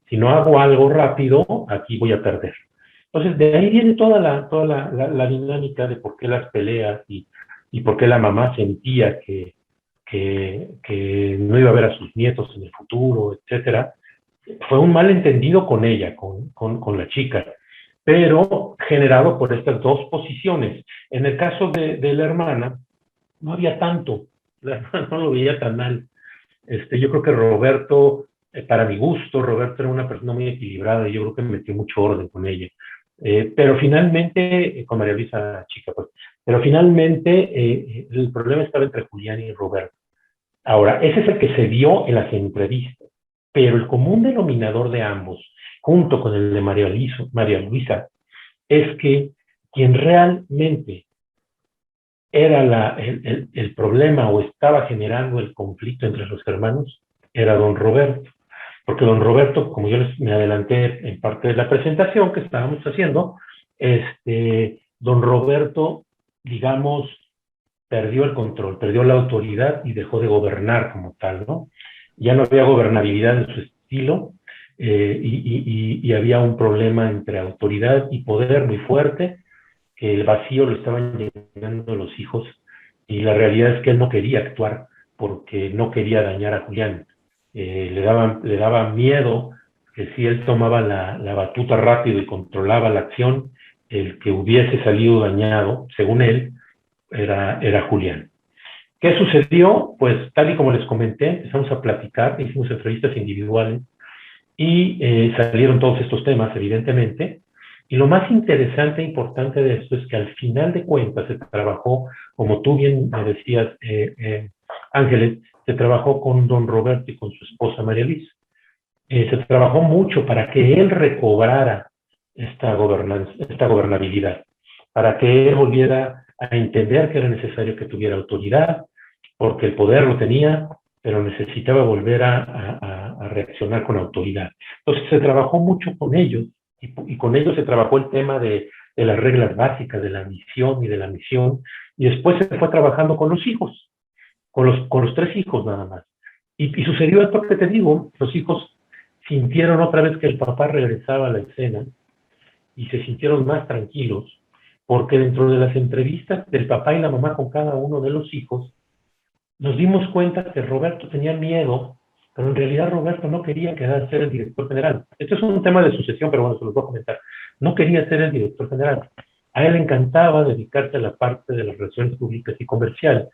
Si no hago algo rápido, aquí voy a perder. Entonces, de ahí viene toda la dinámica de por qué las peleas y por qué la mamá sentía que no iba a ver a sus nietos en el futuro, etcétera. Fue un malentendido con ella, con la chica, pero generado por estas dos posiciones. En el caso de la hermana, no había tanto, la hermana no lo veía tan mal. Yo creo que Roberto, para mi gusto, Roberto era una persona muy equilibrada y yo creo que metió mucho orden con ella. Pero finalmente, con María Luisa chica, pues, pero finalmente el problema estaba entre Julián y Roberto. Ahora, ese es el que se vio en las entrevistas, pero el común denominador de ambos, junto con el de María Luisa, es que quien realmente era el problema o estaba generando el conflicto entre los hermanos era don Roberto. Porque don Roberto, como yo me adelanté en parte de la presentación que estábamos haciendo, don Roberto, digamos, perdió el control, perdió la autoridad y dejó de gobernar como tal, ¿no? Ya no había gobernabilidad en su estilo y había un problema entre autoridad y poder muy fuerte, que el vacío lo estaban llenando los hijos y la realidad es que él no quería actuar porque no quería dañar a Julián. Le daba miedo que si él tomaba la batuta rápido y controlaba la acción, el que hubiese salido dañado, según él, era Julián. ¿Qué sucedió? Pues tal y como les comenté, empezamos a platicar, hicimos entrevistas individuales y salieron todos estos temas, evidentemente. Y lo más interesante e importante de esto es que al final de cuentas se trabajó, como tú bien me decías, Ángeles, se trabajó con don Roberto y con su esposa María Luisa. Se trabajó mucho para que él recobrara esta gobernabilidad, para que él volviera a entender que era necesario que tuviera autoridad, porque el poder lo tenía, pero necesitaba volver a reaccionar con autoridad. Entonces se trabajó mucho con ellos, y con ellos se trabajó el tema de las reglas básicas, de la misión y de la misión, y después se fue trabajando con los hijos, con los 3 hijos nada más. Y sucedió esto que te digo, los hijos sintieron otra vez que el papá regresaba a la escena y se sintieron más tranquilos, porque dentro de las entrevistas del papá y la mamá con cada uno de los hijos, nos dimos cuenta que Roberto tenía miedo, pero en realidad Roberto no quería quedar a ser el director general. Esto es un tema de sucesión, pero bueno, se los voy a comentar. No quería ser el director general. A él le encantaba dedicarse a la parte de las relaciones públicas y comercial.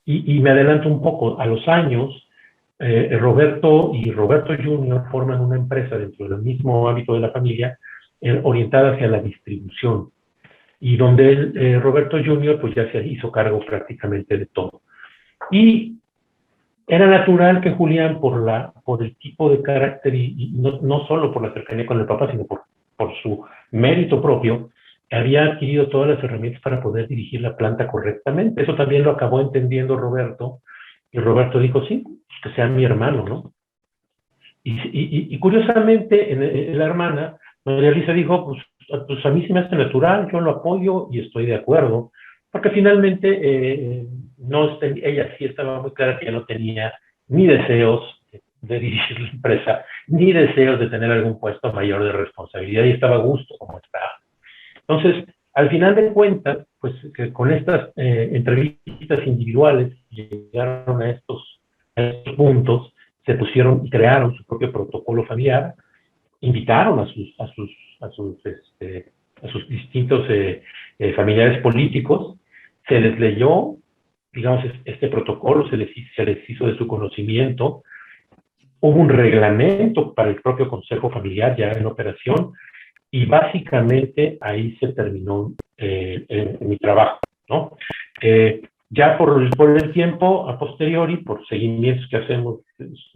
Y me adelanto un poco, a los años, Roberto y Roberto Jr. forman una empresa dentro del mismo ámbito de la familia, orientada hacia la distribución, y donde Roberto Jr. pues ya se hizo cargo prácticamente de todo. Y era natural que Julián, por el tipo de carácter y no solo por la cercanía con el papá, sino por su mérito propio, había adquirido todas las herramientas para poder dirigir la planta correctamente. Eso también lo acabó entendiendo Roberto, y Roberto dijo, sí, que sea mi hermano, ¿no? Y curiosamente, la hermana, María Luisa dijo, pues a mí se me hace natural, yo lo apoyo y estoy de acuerdo, porque finalmente ella sí estaba muy clara que ella no tenía ni deseos de dirigir la empresa, ni deseos de tener algún puesto mayor de responsabilidad, y estaba a gusto como estaba. Entonces, al final de cuentas, pues que con estas entrevistas individuales llegaron a estos puntos, se pusieron y crearon su propio protocolo familiar, invitaron a sus distintos familiares políticos, se les leyó, digamos, este protocolo, se les hizo de su conocimiento, hubo un reglamento para el propio Consejo Familiar ya en operación, y básicamente ahí se terminó mi trabajo, ¿no? Ya por el tiempo, a posteriori, por seguimientos que hacemos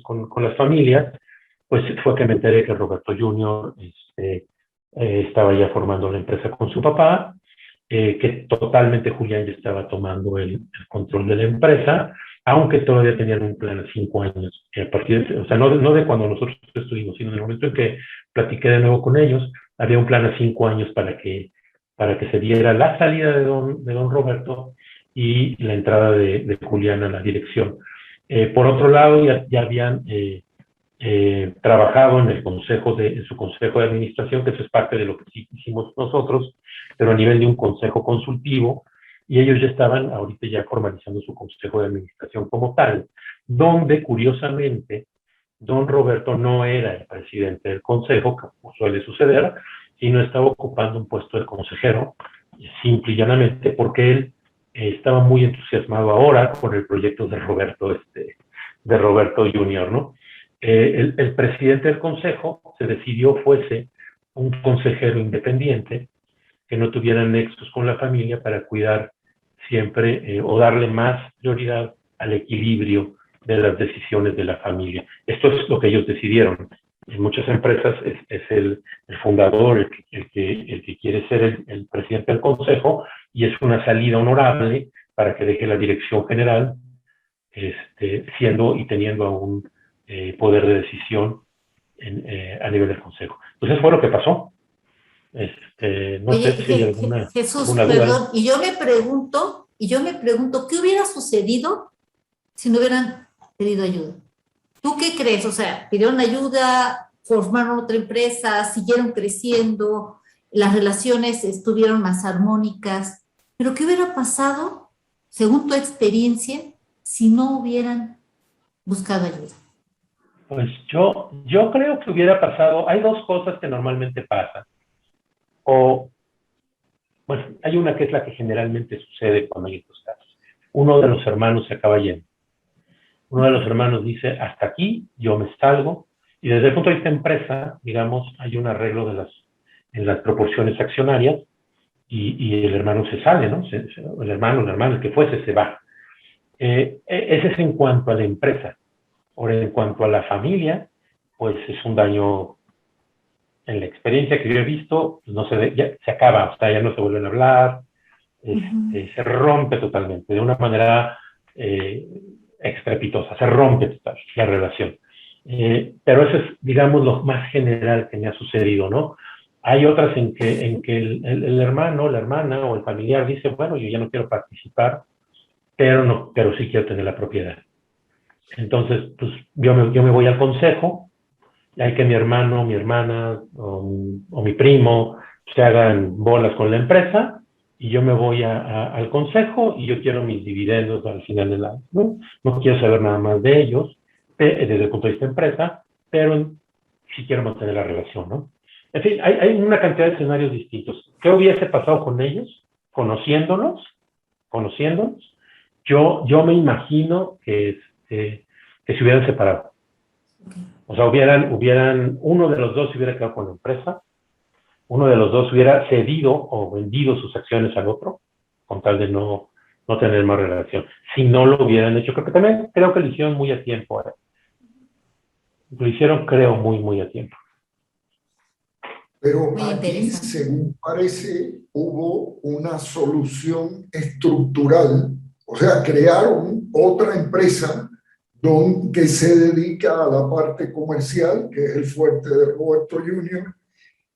con las familias, pues fue que me enteré que Roberto Jr. Estaba ya formando la empresa con su papá, que totalmente Julián ya estaba tomando el control de la empresa, aunque todavía tenían un plan a 5 años, que a partir o sea, no de cuando nosotros estuvimos, sino en el momento en que platiqué de nuevo con ellos, había un plan a 5 años para que se diera la salida de don Roberto y la entrada de Julián a la dirección. Por otro lado, ya habían trabajado en en su consejo de administración, que eso es parte de lo que sí hicimos nosotros, pero a nivel de un consejo consultivo, y ellos ya estaban ahorita ya formalizando su consejo de administración como tal, donde curiosamente don Roberto no era el presidente del consejo, como suele suceder, sino estaba ocupando un puesto de consejero, simple y llanamente porque él estaba muy entusiasmado ahora con el proyecto de Roberto Junior, ¿no? El presidente del consejo se decidió fuese un consejero independiente que no tuviera nexos con la familia para cuidar siempre o darle más prioridad al equilibrio de las decisiones de la familia. Esto es lo que ellos decidieron. En muchas empresas es el fundador el que quiere ser el presidente del consejo, y es una salida honorable para que deje la dirección general, siendo y teniendo aún poder de decisión a nivel del consejo. Entonces fue lo que pasó. No Oye, sé si hay Jesús, alguna duda ahí. perdón, y yo me pregunto, ¿qué hubiera sucedido si no hubieran pedido ayuda? ¿Tú qué crees? O sea, pidieron ayuda, formaron otra empresa, siguieron creciendo, las relaciones estuvieron más armónicas, pero ¿qué hubiera pasado, según tu experiencia, si no hubieran buscado ayuda? Pues yo creo que hubiera pasado, hay dos cosas que normalmente pasan. Bueno, hay una que es la que generalmente sucede cuando hay estos casos. Uno de los hermanos se acaba yendo. Uno de los hermanos dice, hasta aquí, yo me salgo, y desde el punto de vista de empresa, digamos, hay un arreglo en las proporciones accionarias, y el hermano se sale, ¿no? El hermano, el que fuese, se va. Ese es en cuanto a la empresa. Ahora, en cuanto a la familia, pues es un daño, en la experiencia que yo he visto, pues no ya se acaba, o sea, ya no se vuelven a hablar, se rompe totalmente, de una manera estrepitosa, se rompe total la relación. Pero eso es, digamos, lo más general que me ha sucedido, ¿no? Hay otras en que el hermano, la hermana o el familiar dice, bueno, yo ya no quiero participar, pero sí quiero tener la propiedad. Entonces, pues yo me voy al consejo, y hay que mi hermano, mi hermana o mi primo se hagan bolas con la empresa, y yo me voy al consejo y yo quiero mis dividendos al final del año, ¿no? No quiero saber nada más de ellos desde el punto de vista de empresa, pero sí quiero mantener la relación, ¿no? En fin, hay una cantidad de escenarios distintos. ¿Qué hubiese pasado con ellos? Conociéndonos, yo me imagino que se hubieran separado. O sea, uno de los dos se hubiera quedado con la empresa, uno de los dos hubiera cedido o vendido sus acciones al otro, con tal de no tener más relación. Si no lo hubieran hecho, creo que lo hicieron muy a tiempo. Lo hicieron, creo, muy, muy a tiempo. Pero aquí, según parece, hubo una solución estructural, o sea, crearon otra empresa que se dedica a la parte comercial, que es el fuerte de Roberto Junior,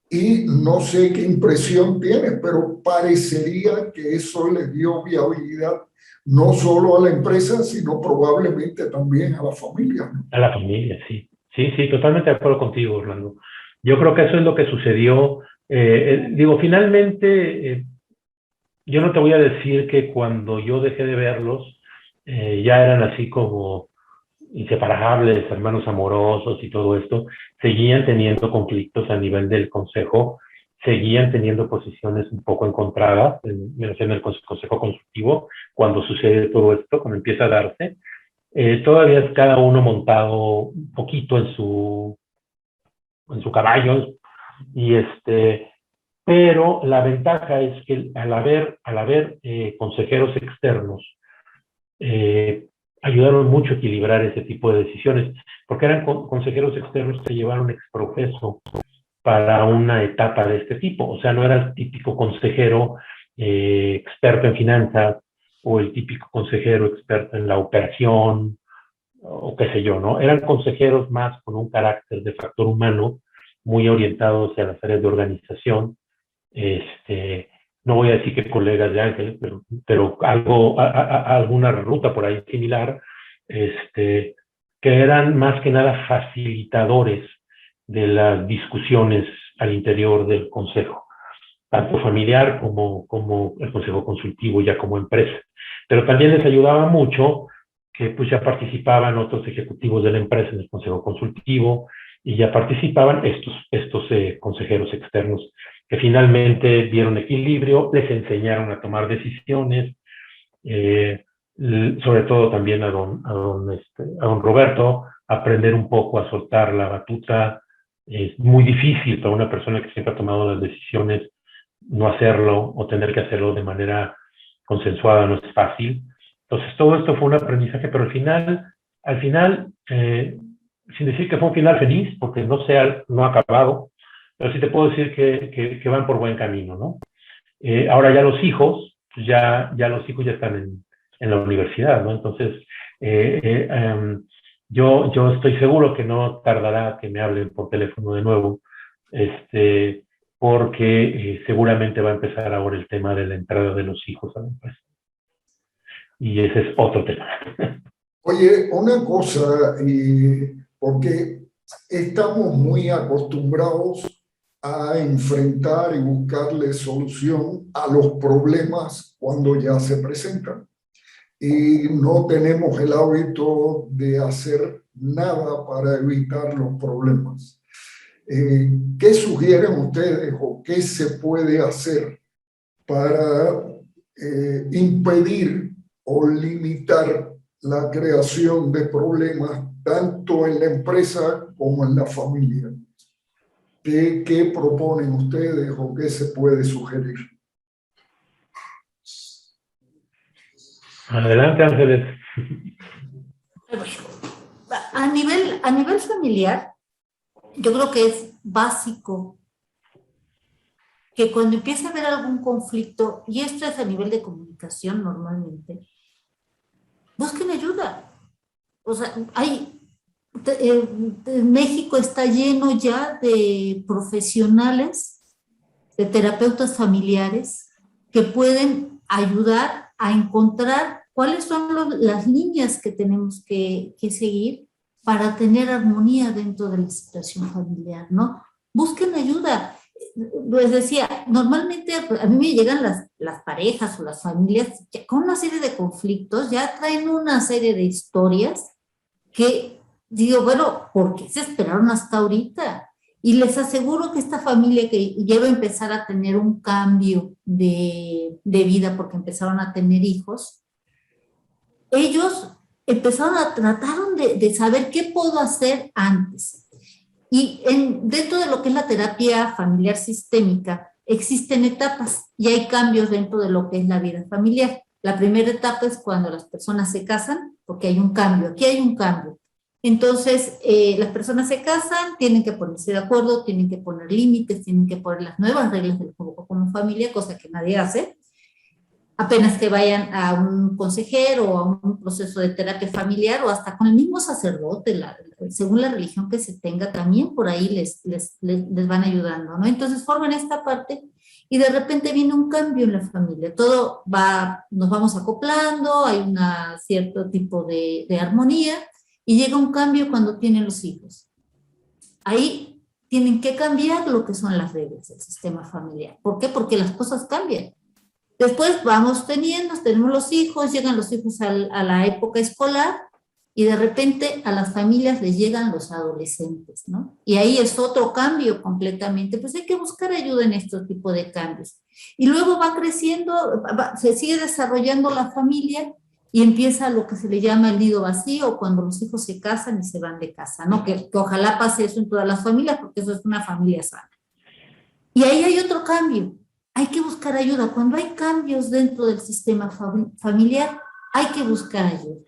y no sé qué impresión tiene, pero parecería que eso le dio viabilidad no solo a la empresa, sino probablemente también a la familia, ¿no? A la familia, sí. Sí, totalmente de acuerdo contigo, Orlando. Yo creo que eso es lo que sucedió. Digo, finalmente, yo no te voy a decir que cuando yo dejé de verlos, ya eran así como inseparables, hermanos amorosos y todo esto. Seguían teniendo conflictos a nivel del consejo, seguían teniendo posiciones un poco encontradas en el consejo consultivo cuando sucede todo esto, cuando empieza a darse. Todavía es cada uno montado un poquito en su caballo, pero la ventaja es que al haber consejeros externos, ayudaron mucho a equilibrar ese tipo de decisiones, porque eran consejeros externos que llevaron exprofeso para una etapa de este tipo. O sea, no era el típico consejero experto en finanzas o el típico consejero experto en la operación o qué sé yo, ¿no? Eran consejeros más con un carácter de factor humano, muy orientados a las áreas de organización. No voy a decir que colegas de Ángel, pero alguna ruta por ahí similar, que eran más que nada facilitadores de las discusiones al interior del consejo, tanto familiar como el consejo consultivo ya como empresa. Pero también les ayudaba mucho que pues ya participaban otros ejecutivos de la empresa en el consejo consultivo y ya participaban estos consejeros externos que finalmente dieron equilibrio, les enseñaron a tomar decisiones, sobre todo también a don Roberto, aprender un poco a soltar la batuta. Es muy difícil para una persona que siempre ha tomado las decisiones no hacerlo o tener que hacerlo de manera consensuada, no es fácil. Entonces todo esto fue un aprendizaje, pero al final sin decir que fue un final feliz, porque no ha acabado, pero sí te puedo decir que van por buen camino, ¿no? Ahora ya los hijos, pues ya los hijos ya están en la universidad, ¿no? Entonces, yo estoy seguro que no tardará que me hablen por teléfono de nuevo, porque seguramente va a empezar ahora el tema de la entrada de los hijos a la empresa. Y ese es otro tema. Oye, una cosa, porque estamos muy acostumbrados a enfrentar y buscarle solución a los problemas cuando ya se presentan. Y no tenemos el hábito de hacer nada para evitar los problemas. ¿Qué sugieren ustedes o qué se puede hacer para impedir o limitar la creación de problemas tanto en la empresa como en la familia? ¿Qué proponen ustedes o qué se puede sugerir? Adelante, Ángeles. A nivel familiar, yo creo que es básico que cuando empieza a haber algún conflicto, y esto es a nivel de comunicación normalmente, busquen ayuda. O sea, México está lleno ya de profesionales, de terapeutas familiares, que pueden ayudar a encontrar cuáles son las líneas que tenemos que seguir para tener armonía dentro de la situación familiar, ¿no? Busquen ayuda. Les decía, normalmente a mí me llegan las parejas o las familias con una serie de conflictos, ya traen una serie de historias que digo, bueno, ¿por qué se esperaron hasta ahorita? Y les aseguro que esta familia que ya va a empezar a tener un cambio de vida porque empezaron a tener hijos, ellos empezaron a tratar de saber qué puedo hacer antes. Y dentro de lo que es la terapia familiar sistémica, existen etapas y hay cambios dentro de lo que es la vida familiar. La primera etapa es cuando las personas se casan, porque hay un cambio, aquí hay un cambio. Entonces, las personas se casan, tienen que ponerse de acuerdo, tienen que poner límites, tienen que poner las nuevas reglas del juego como familia, cosa que nadie hace. Apenas que vayan a un consejero o a un proceso de terapia familiar o hasta con el mismo sacerdote, según la religión que se tenga, también por ahí les van ayudando, ¿no? Entonces forman esta parte y de repente viene un cambio en la familia. Todo nos vamos acoplando, hay un cierto tipo de armonía y llega un cambio cuando tienen los hijos. Ahí tienen que cambiar lo que son las reglas del sistema familiar. ¿Por qué? Porque las cosas cambian. Después tenemos los hijos, llegan los hijos a la época escolar y de repente a las familias les llegan los adolescentes, ¿no? Y ahí es otro cambio completamente, pues hay que buscar ayuda en este tipo de cambios. Y luego va creciendo, se sigue desarrollando la familia y empieza lo que se le llama el nido vacío, cuando los hijos se casan y se van de casa, ¿no? Que ojalá pase eso en todas las familias, porque eso es una familia sana. Y ahí hay otro cambio. Hay que buscar ayuda. Cuando hay cambios dentro del sistema familiar, hay que buscar ayuda.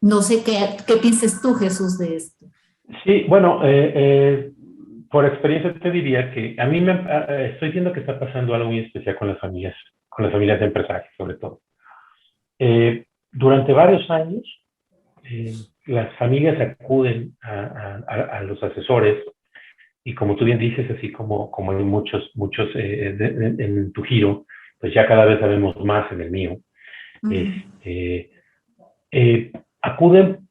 No sé qué piensas tú, Jesús, de esto. Sí, bueno, por experiencia te diría que a mí estoy viendo que está pasando algo muy especial con las familias de empresarios, sobre todo. Durante varios años, las familias acuden a los asesores. Y como tú bien dices, así como hay muchos en tu giro, pues ya cada vez sabemos más en el mío. acuden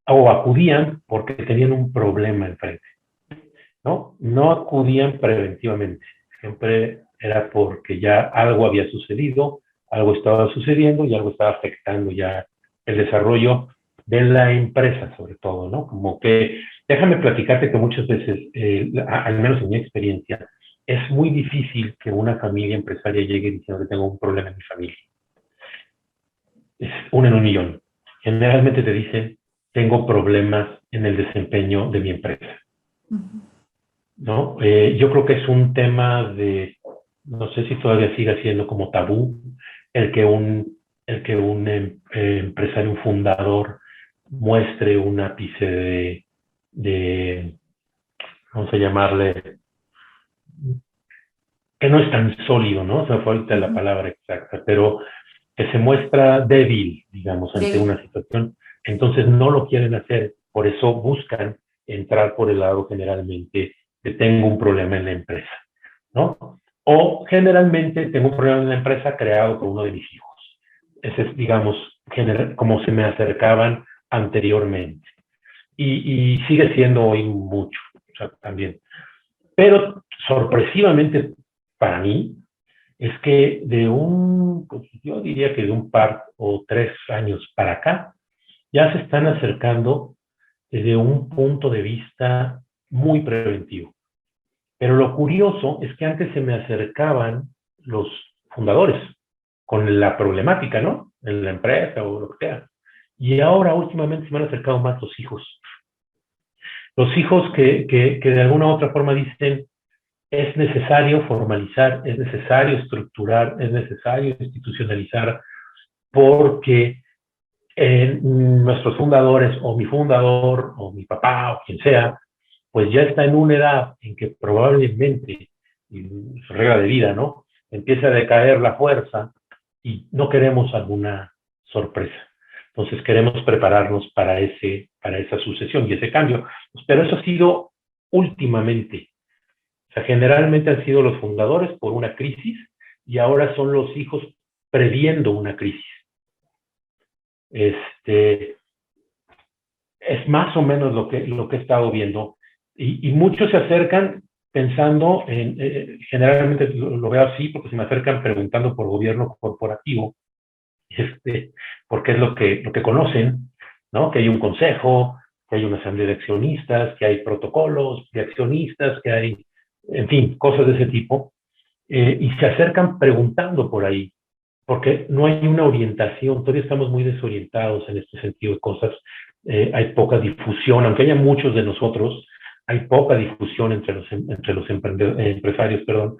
o acudían porque tenían un problema enfrente, ¿no? No acudían preventivamente, siempre era porque ya algo había sucedido, algo estaba sucediendo y algo estaba afectando ya el desarrollo de la empresa, sobre todo, ¿no? Como que, déjame platicarte que muchas veces, al menos en mi experiencia, es muy difícil que una familia empresaria llegue diciendo que tengo un problema en mi familia. Es uno en un millón. Generalmente te dicen, tengo problemas en el desempeño de mi empresa, ¿no? Yo creo que es un tema de, no sé si todavía sigue siendo como tabú, el que un empresario, un fundador, muestre un ápice de, vamos a llamarle, que no es tan sólido, ¿no? O sea, fue ahorita la palabra exacta, pero que se muestra débil, digamos, ante una situación, entonces no lo quieren hacer, por eso buscan entrar por el lado generalmente de tengo un problema en la empresa, ¿no? O generalmente tengo un problema en la empresa creado por uno de mis hijos. Ese es, digamos, como se me acercaban anteriormente. Y sigue siendo hoy mucho, o sea, también. Pero sorpresivamente para mí, es que pues yo diría que de un par o 3 años para acá, ya se están acercando desde un punto de vista muy preventivo. Pero lo curioso es que antes se me acercaban los fundadores con la problemática, ¿no? En la empresa o lo que sea. Y ahora últimamente se me han acercado más los hijos. Los hijos que de alguna u otra forma dicen, es necesario formalizar, es necesario estructurar, es necesario institucionalizar, porque nuestros fundadores, o mi fundador, o mi papá, o quien sea, pues ya está en una edad en que probablemente, su regla de vida, ¿no? Empieza a decaer la fuerza y no queremos alguna sorpresa. Entonces queremos prepararnos para esa sucesión y ese cambio. Pero eso ha sido últimamente. O sea, generalmente han sido los fundadores por una crisis y ahora son los hijos previendo una crisis. Es más o menos lo que he estado viendo. Y muchos se acercan pensando generalmente lo veo así porque se me acercan preguntando por gobierno corporativo, porque es lo que conocen, ¿no? Que hay un consejo, que hay una asamblea de accionistas, que hay protocolos de accionistas, que hay, en fin, cosas de ese tipo. Y se acercan preguntando por ahí, porque no hay una orientación, todavía estamos muy desorientados en este sentido de cosas, hay poca difusión, aunque haya muchos de nosotros, hay poca difusión entre los empresarios, perdón,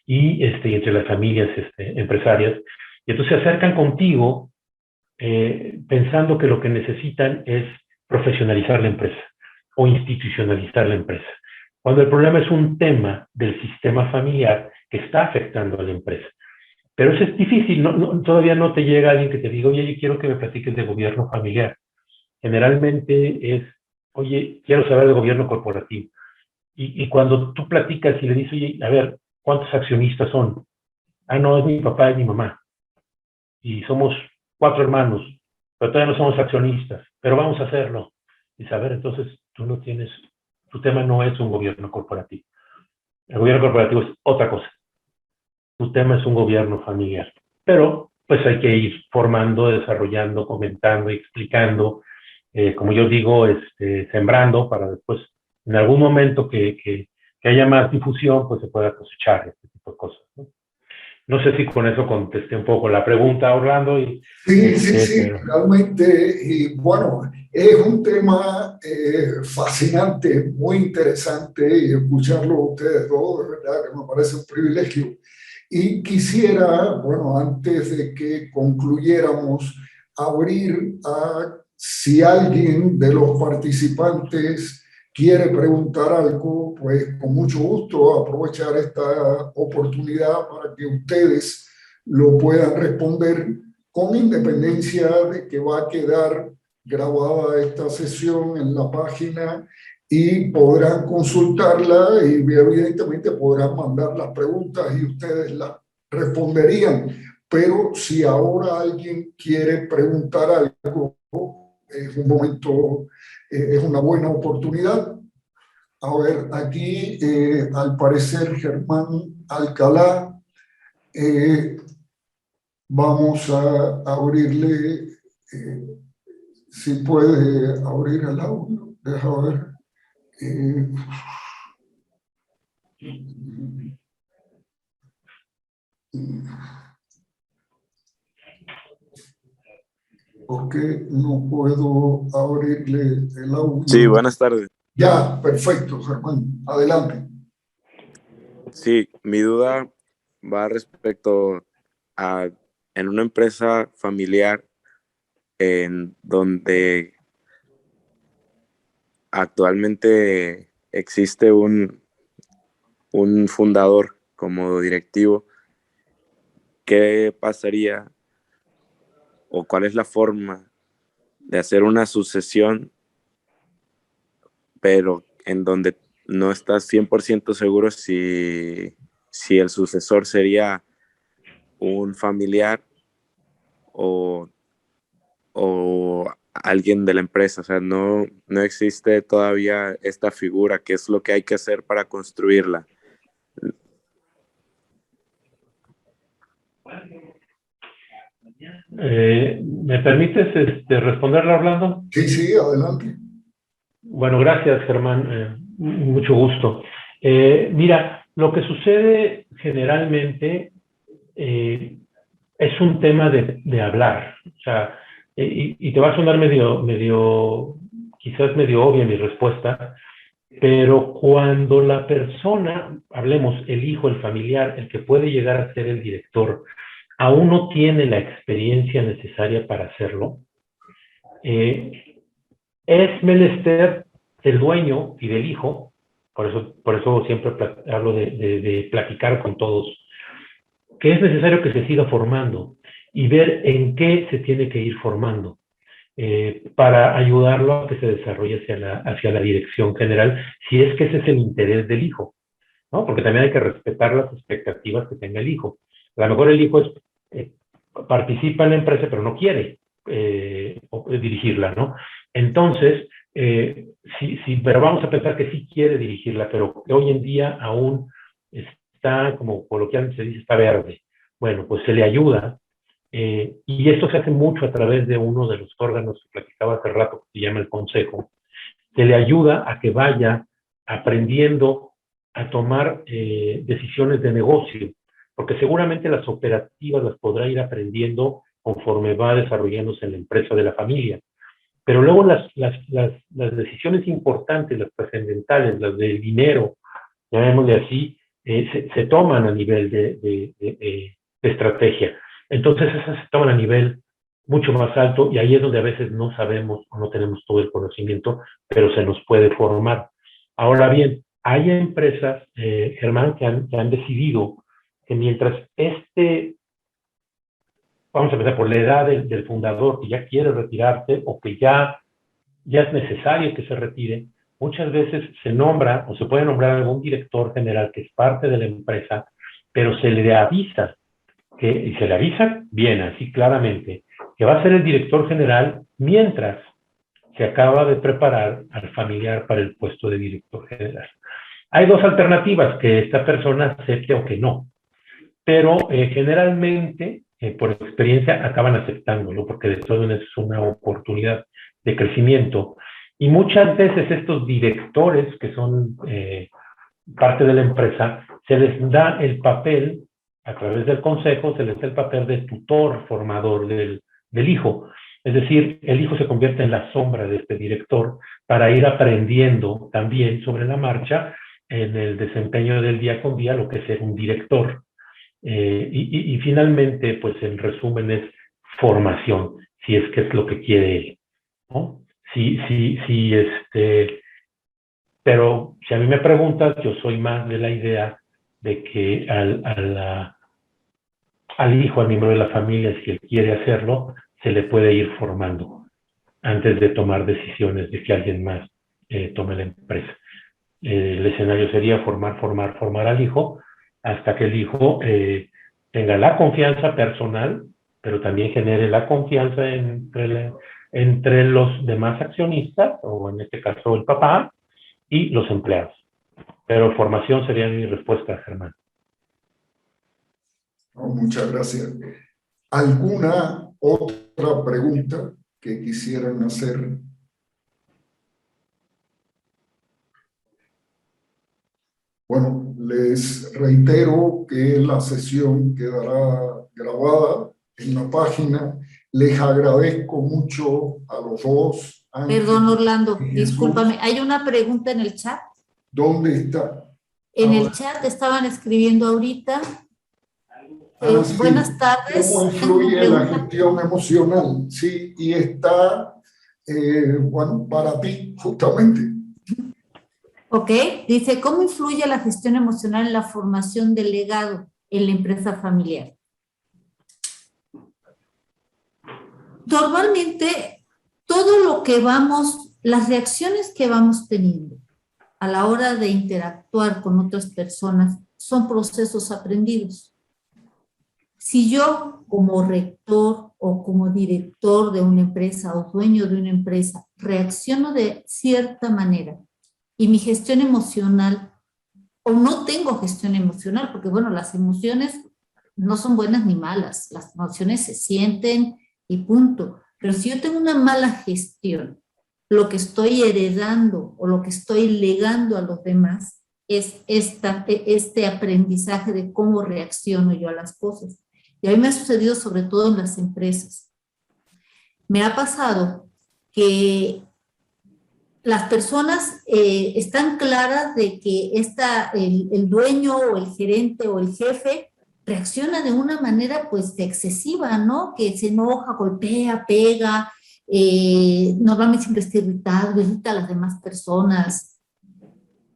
y entre las familias empresarias, y entonces se acercan contigo pensando que lo que necesitan es profesionalizar la empresa o institucionalizar la empresa, cuando el problema es un tema del sistema familiar que está afectando a la empresa. Pero eso es difícil, todavía no te llega alguien que te diga, oye, yo quiero que me platiques de gobierno familiar. Generalmente es, oye, quiero saber de gobierno corporativo. Y cuando tú platicas y le dices, oye, a ver, ¿cuántos accionistas son? Ah, no, es mi papá y mi mamá. Y somos 4 hermanos, pero todavía no somos accionistas, pero vamos a hacerlo. Y saber, entonces, tu tema no es un gobierno corporativo. El gobierno corporativo es otra cosa. Tu tema es un gobierno familiar. Pero pues hay que ir formando, desarrollando, comentando, explicando, como yo digo, sembrando para después, en algún momento que haya más difusión, pues se pueda cosechar este tipo de cosas, ¿no? No sé si con eso contesté un poco la pregunta, Orlando. Sí, realmente, y bueno, es un tema fascinante, muy interesante, y escucharlo a ustedes dos, de verdad que me parece un privilegio. Y quisiera, bueno, antes de que concluyéramos, abrir a si alguien de los participantes quiere preguntar algo, pues con mucho gusto aprovechar esta oportunidad para que ustedes lo puedan responder, con independencia de que va a quedar grabada esta sesión en la página y podrán consultarla y evidentemente podrán mandar las preguntas y ustedes las responderían. Pero si ahora alguien quiere preguntar algo, es un momento, es una buena oportunidad. A ver, aquí al parecer Germán Alcalá, vamos a abrirle, si puede abrir el audio, deja ver. ¿Por qué no puedo abrirle el audio? Sí, buenas tardes. Ya, perfecto, Germán. Adelante. Sí, mi duda va respecto a en una empresa familiar en donde actualmente existe un fundador como directivo. ¿Qué pasaría o cuál es la forma de hacer una sucesión, pero en donde no estás 100% seguro si el sucesor sería un familiar o alguien de la empresa? O sea, no existe todavía esta figura. ¿Qué es lo que hay que hacer para construirla? ¿Me permites responderle, Orlando? Sí, sí, adelante. Bueno, gracias, Germán. Mucho gusto. Mira, lo que sucede generalmente es un tema de hablar. O sea, y te va a sonar quizás medio obvia mi respuesta, pero cuando la persona, hablemos, el hijo, el familiar, el que puede llegar a ser el director, aún no tiene la experiencia necesaria para hacerlo, es menester del dueño y del hijo, por eso siempre hablo de platicar con todos, que es necesario que se siga formando y ver en qué se tiene que ir formando para ayudarlo a que se desarrolle hacia la dirección general, si es que ese es el interés del hijo, ¿no? Porque también hay que respetar las expectativas que tenga el hijo. A lo mejor el hijo participa en la empresa, pero no quiere dirigirla, ¿no? Entonces, pero vamos a pensar que sí quiere dirigirla, pero que hoy en día aún está, como coloquialmente se dice, está verde. Bueno, pues se le ayuda, y esto se hace mucho a través de uno de los órganos que platicaba hace rato, que se llama el consejo. Se le ayuda a que vaya aprendiendo a tomar decisiones de negocio, porque seguramente las operativas las podrá ir aprendiendo conforme va desarrollándose en la empresa de la familia. Pero luego las decisiones importantes, las trascendentales, las del dinero, llamémosle así, se toman a nivel de estrategia. Entonces esas se toman a nivel mucho más alto, y ahí es donde a veces no sabemos o no tenemos todo el conocimiento, pero se nos puede formar. Ahora bien, hay empresas, Germán, que han decidido que mientras vamos a empezar por la edad del fundador, que ya quiere retirarse o que ya es necesario que se retire, muchas veces se nombra o se puede nombrar algún director general que es parte de la empresa, pero se le avisa, y se le avisa bien, así claramente, que va a ser el director general mientras se acaba de preparar al familiar para el puesto de director general. Hay dos alternativas, que esta persona acepte o que no, pero generalmente, por experiencia, acaban aceptándolo, porque de todo es una oportunidad de crecimiento. Y muchas veces estos directores, que son parte de la empresa, se les da el papel, a través del consejo, se les da el papel de tutor formador del hijo. Es decir, el hijo se convierte en la sombra de este director para ir aprendiendo también sobre la marcha en el desempeño del día con día lo que es ser un director. Y finalmente, pues en resumen, es formación, si es que es lo que quiere él, ¿no? Pero si a mí me preguntas, yo soy más de la idea de que al hijo, al miembro de la familia, si él quiere hacerlo, se le puede ir formando antes de tomar decisiones de que alguien más tome la empresa. El escenario sería formar al hijo hasta que el hijo tenga la confianza personal pero también genere la confianza entre los demás accionistas, o en este caso el papá, y los empleados. Pero formación sería mi respuesta, Germán. No, muchas gracias. ¿Alguna otra pregunta que quisieran hacer? Bueno, les reitero que la sesión quedará grabada en la página. Les agradezco mucho a los dos. Perdón, Orlando, discúlpame. Hay una pregunta en el chat. ¿Dónde está? En el chat estaban escribiendo ahorita. Sí. Buenas tardes. ¿Cómo influye la gestión emocional? Sí, y está, bueno, para ti, justamente. Ok, dice, ¿cómo influye la gestión emocional en la formación del legado en la empresa familiar? Normalmente, todo lo que las reacciones que vamos teniendo a la hora de interactuar con otras personas son procesos aprendidos. Si yo, como rector o como director de una empresa o dueño de una empresa, reacciono de cierta manera y mi gestión emocional, o no tengo gestión emocional, porque bueno, las emociones no son buenas ni malas, las emociones se sienten y punto. Pero si yo tengo una mala gestión, lo que estoy heredando o lo que estoy legando a los demás es este aprendizaje de cómo reacciono yo a las cosas. Y a mí me ha sucedido sobre todo en las empresas. Me ha pasado que las personas están claras de que el dueño o el gerente o el jefe reacciona de una manera pues excesiva, ¿no? Que se enoja, golpea, pega, normalmente siempre está irritado, irrita a las demás personas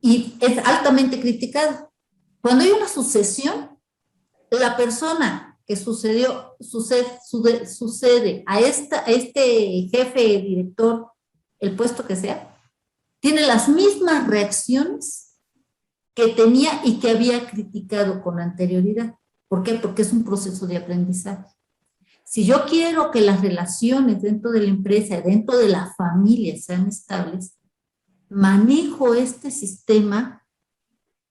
y es altamente criticado. Cuando hay una sucesión, la persona que sucede a este jefe, director, el puesto que sea, tiene las mismas reacciones que tenía y que había criticado con anterioridad. ¿Por qué? Porque es un proceso de aprendizaje. Si yo quiero que las relaciones dentro de la empresa, dentro de la familia sean estables, manejo este sistema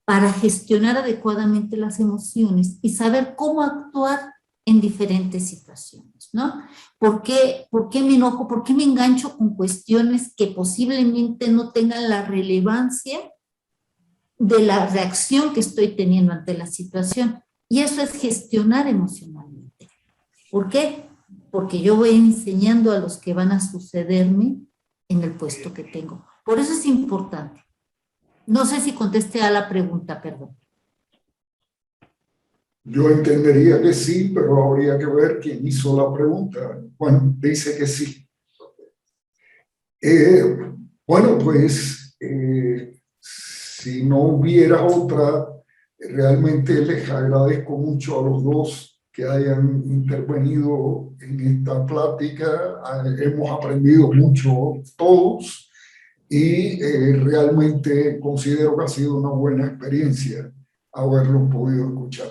para gestionar adecuadamente las emociones y saber cómo actuar en diferentes situaciones, ¿no? ¿Por qué me enojo? ¿Por qué me engancho con cuestiones que posiblemente no tengan la relevancia de la reacción que estoy teniendo ante la situación? Y eso es gestionar emocionalmente. ¿Por qué? Porque yo voy enseñando a los que van a sucederme en el puesto que tengo. Por eso es importante. No sé si contesté a la pregunta, perdón. Yo entendería que sí, pero habría que ver quién hizo la pregunta. Bueno, dice que sí. Bueno, pues si no hubiera otra, realmente les agradezco mucho a los dos que hayan intervenido en esta plática. Hemos aprendido mucho todos y realmente considero que ha sido una buena experiencia haberlos podido escuchar.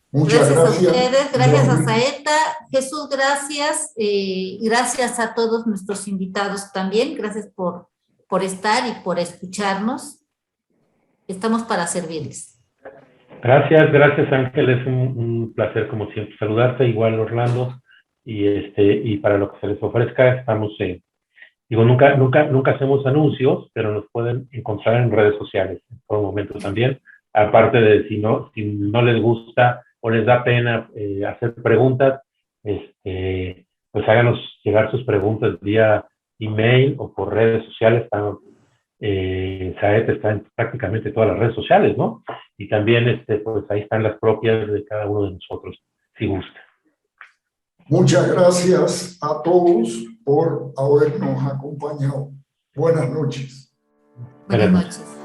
Muchas gracias. Gracias a ustedes, gracias a Saeta. Jesús, gracias. Gracias a todos nuestros invitados también. Gracias por estar y por escucharnos. Estamos para servirles. Gracias Ángel, es un placer como siempre saludarte, igual Orlando, y para lo que se les ofrezca estamos nunca hacemos anuncios, pero nos pueden encontrar en redes sociales en todo momento también, aparte de si no les gusta o les da pena hacer preguntas, pues háganos llegar sus preguntas vía email o por redes sociales. Saet está en prácticamente todas las redes sociales, ¿no? Y también pues ahí están las propias de cada uno de nosotros, si gusta. Muchas gracias a todos por habernos acompañado. Buenas noches. Buenas noches.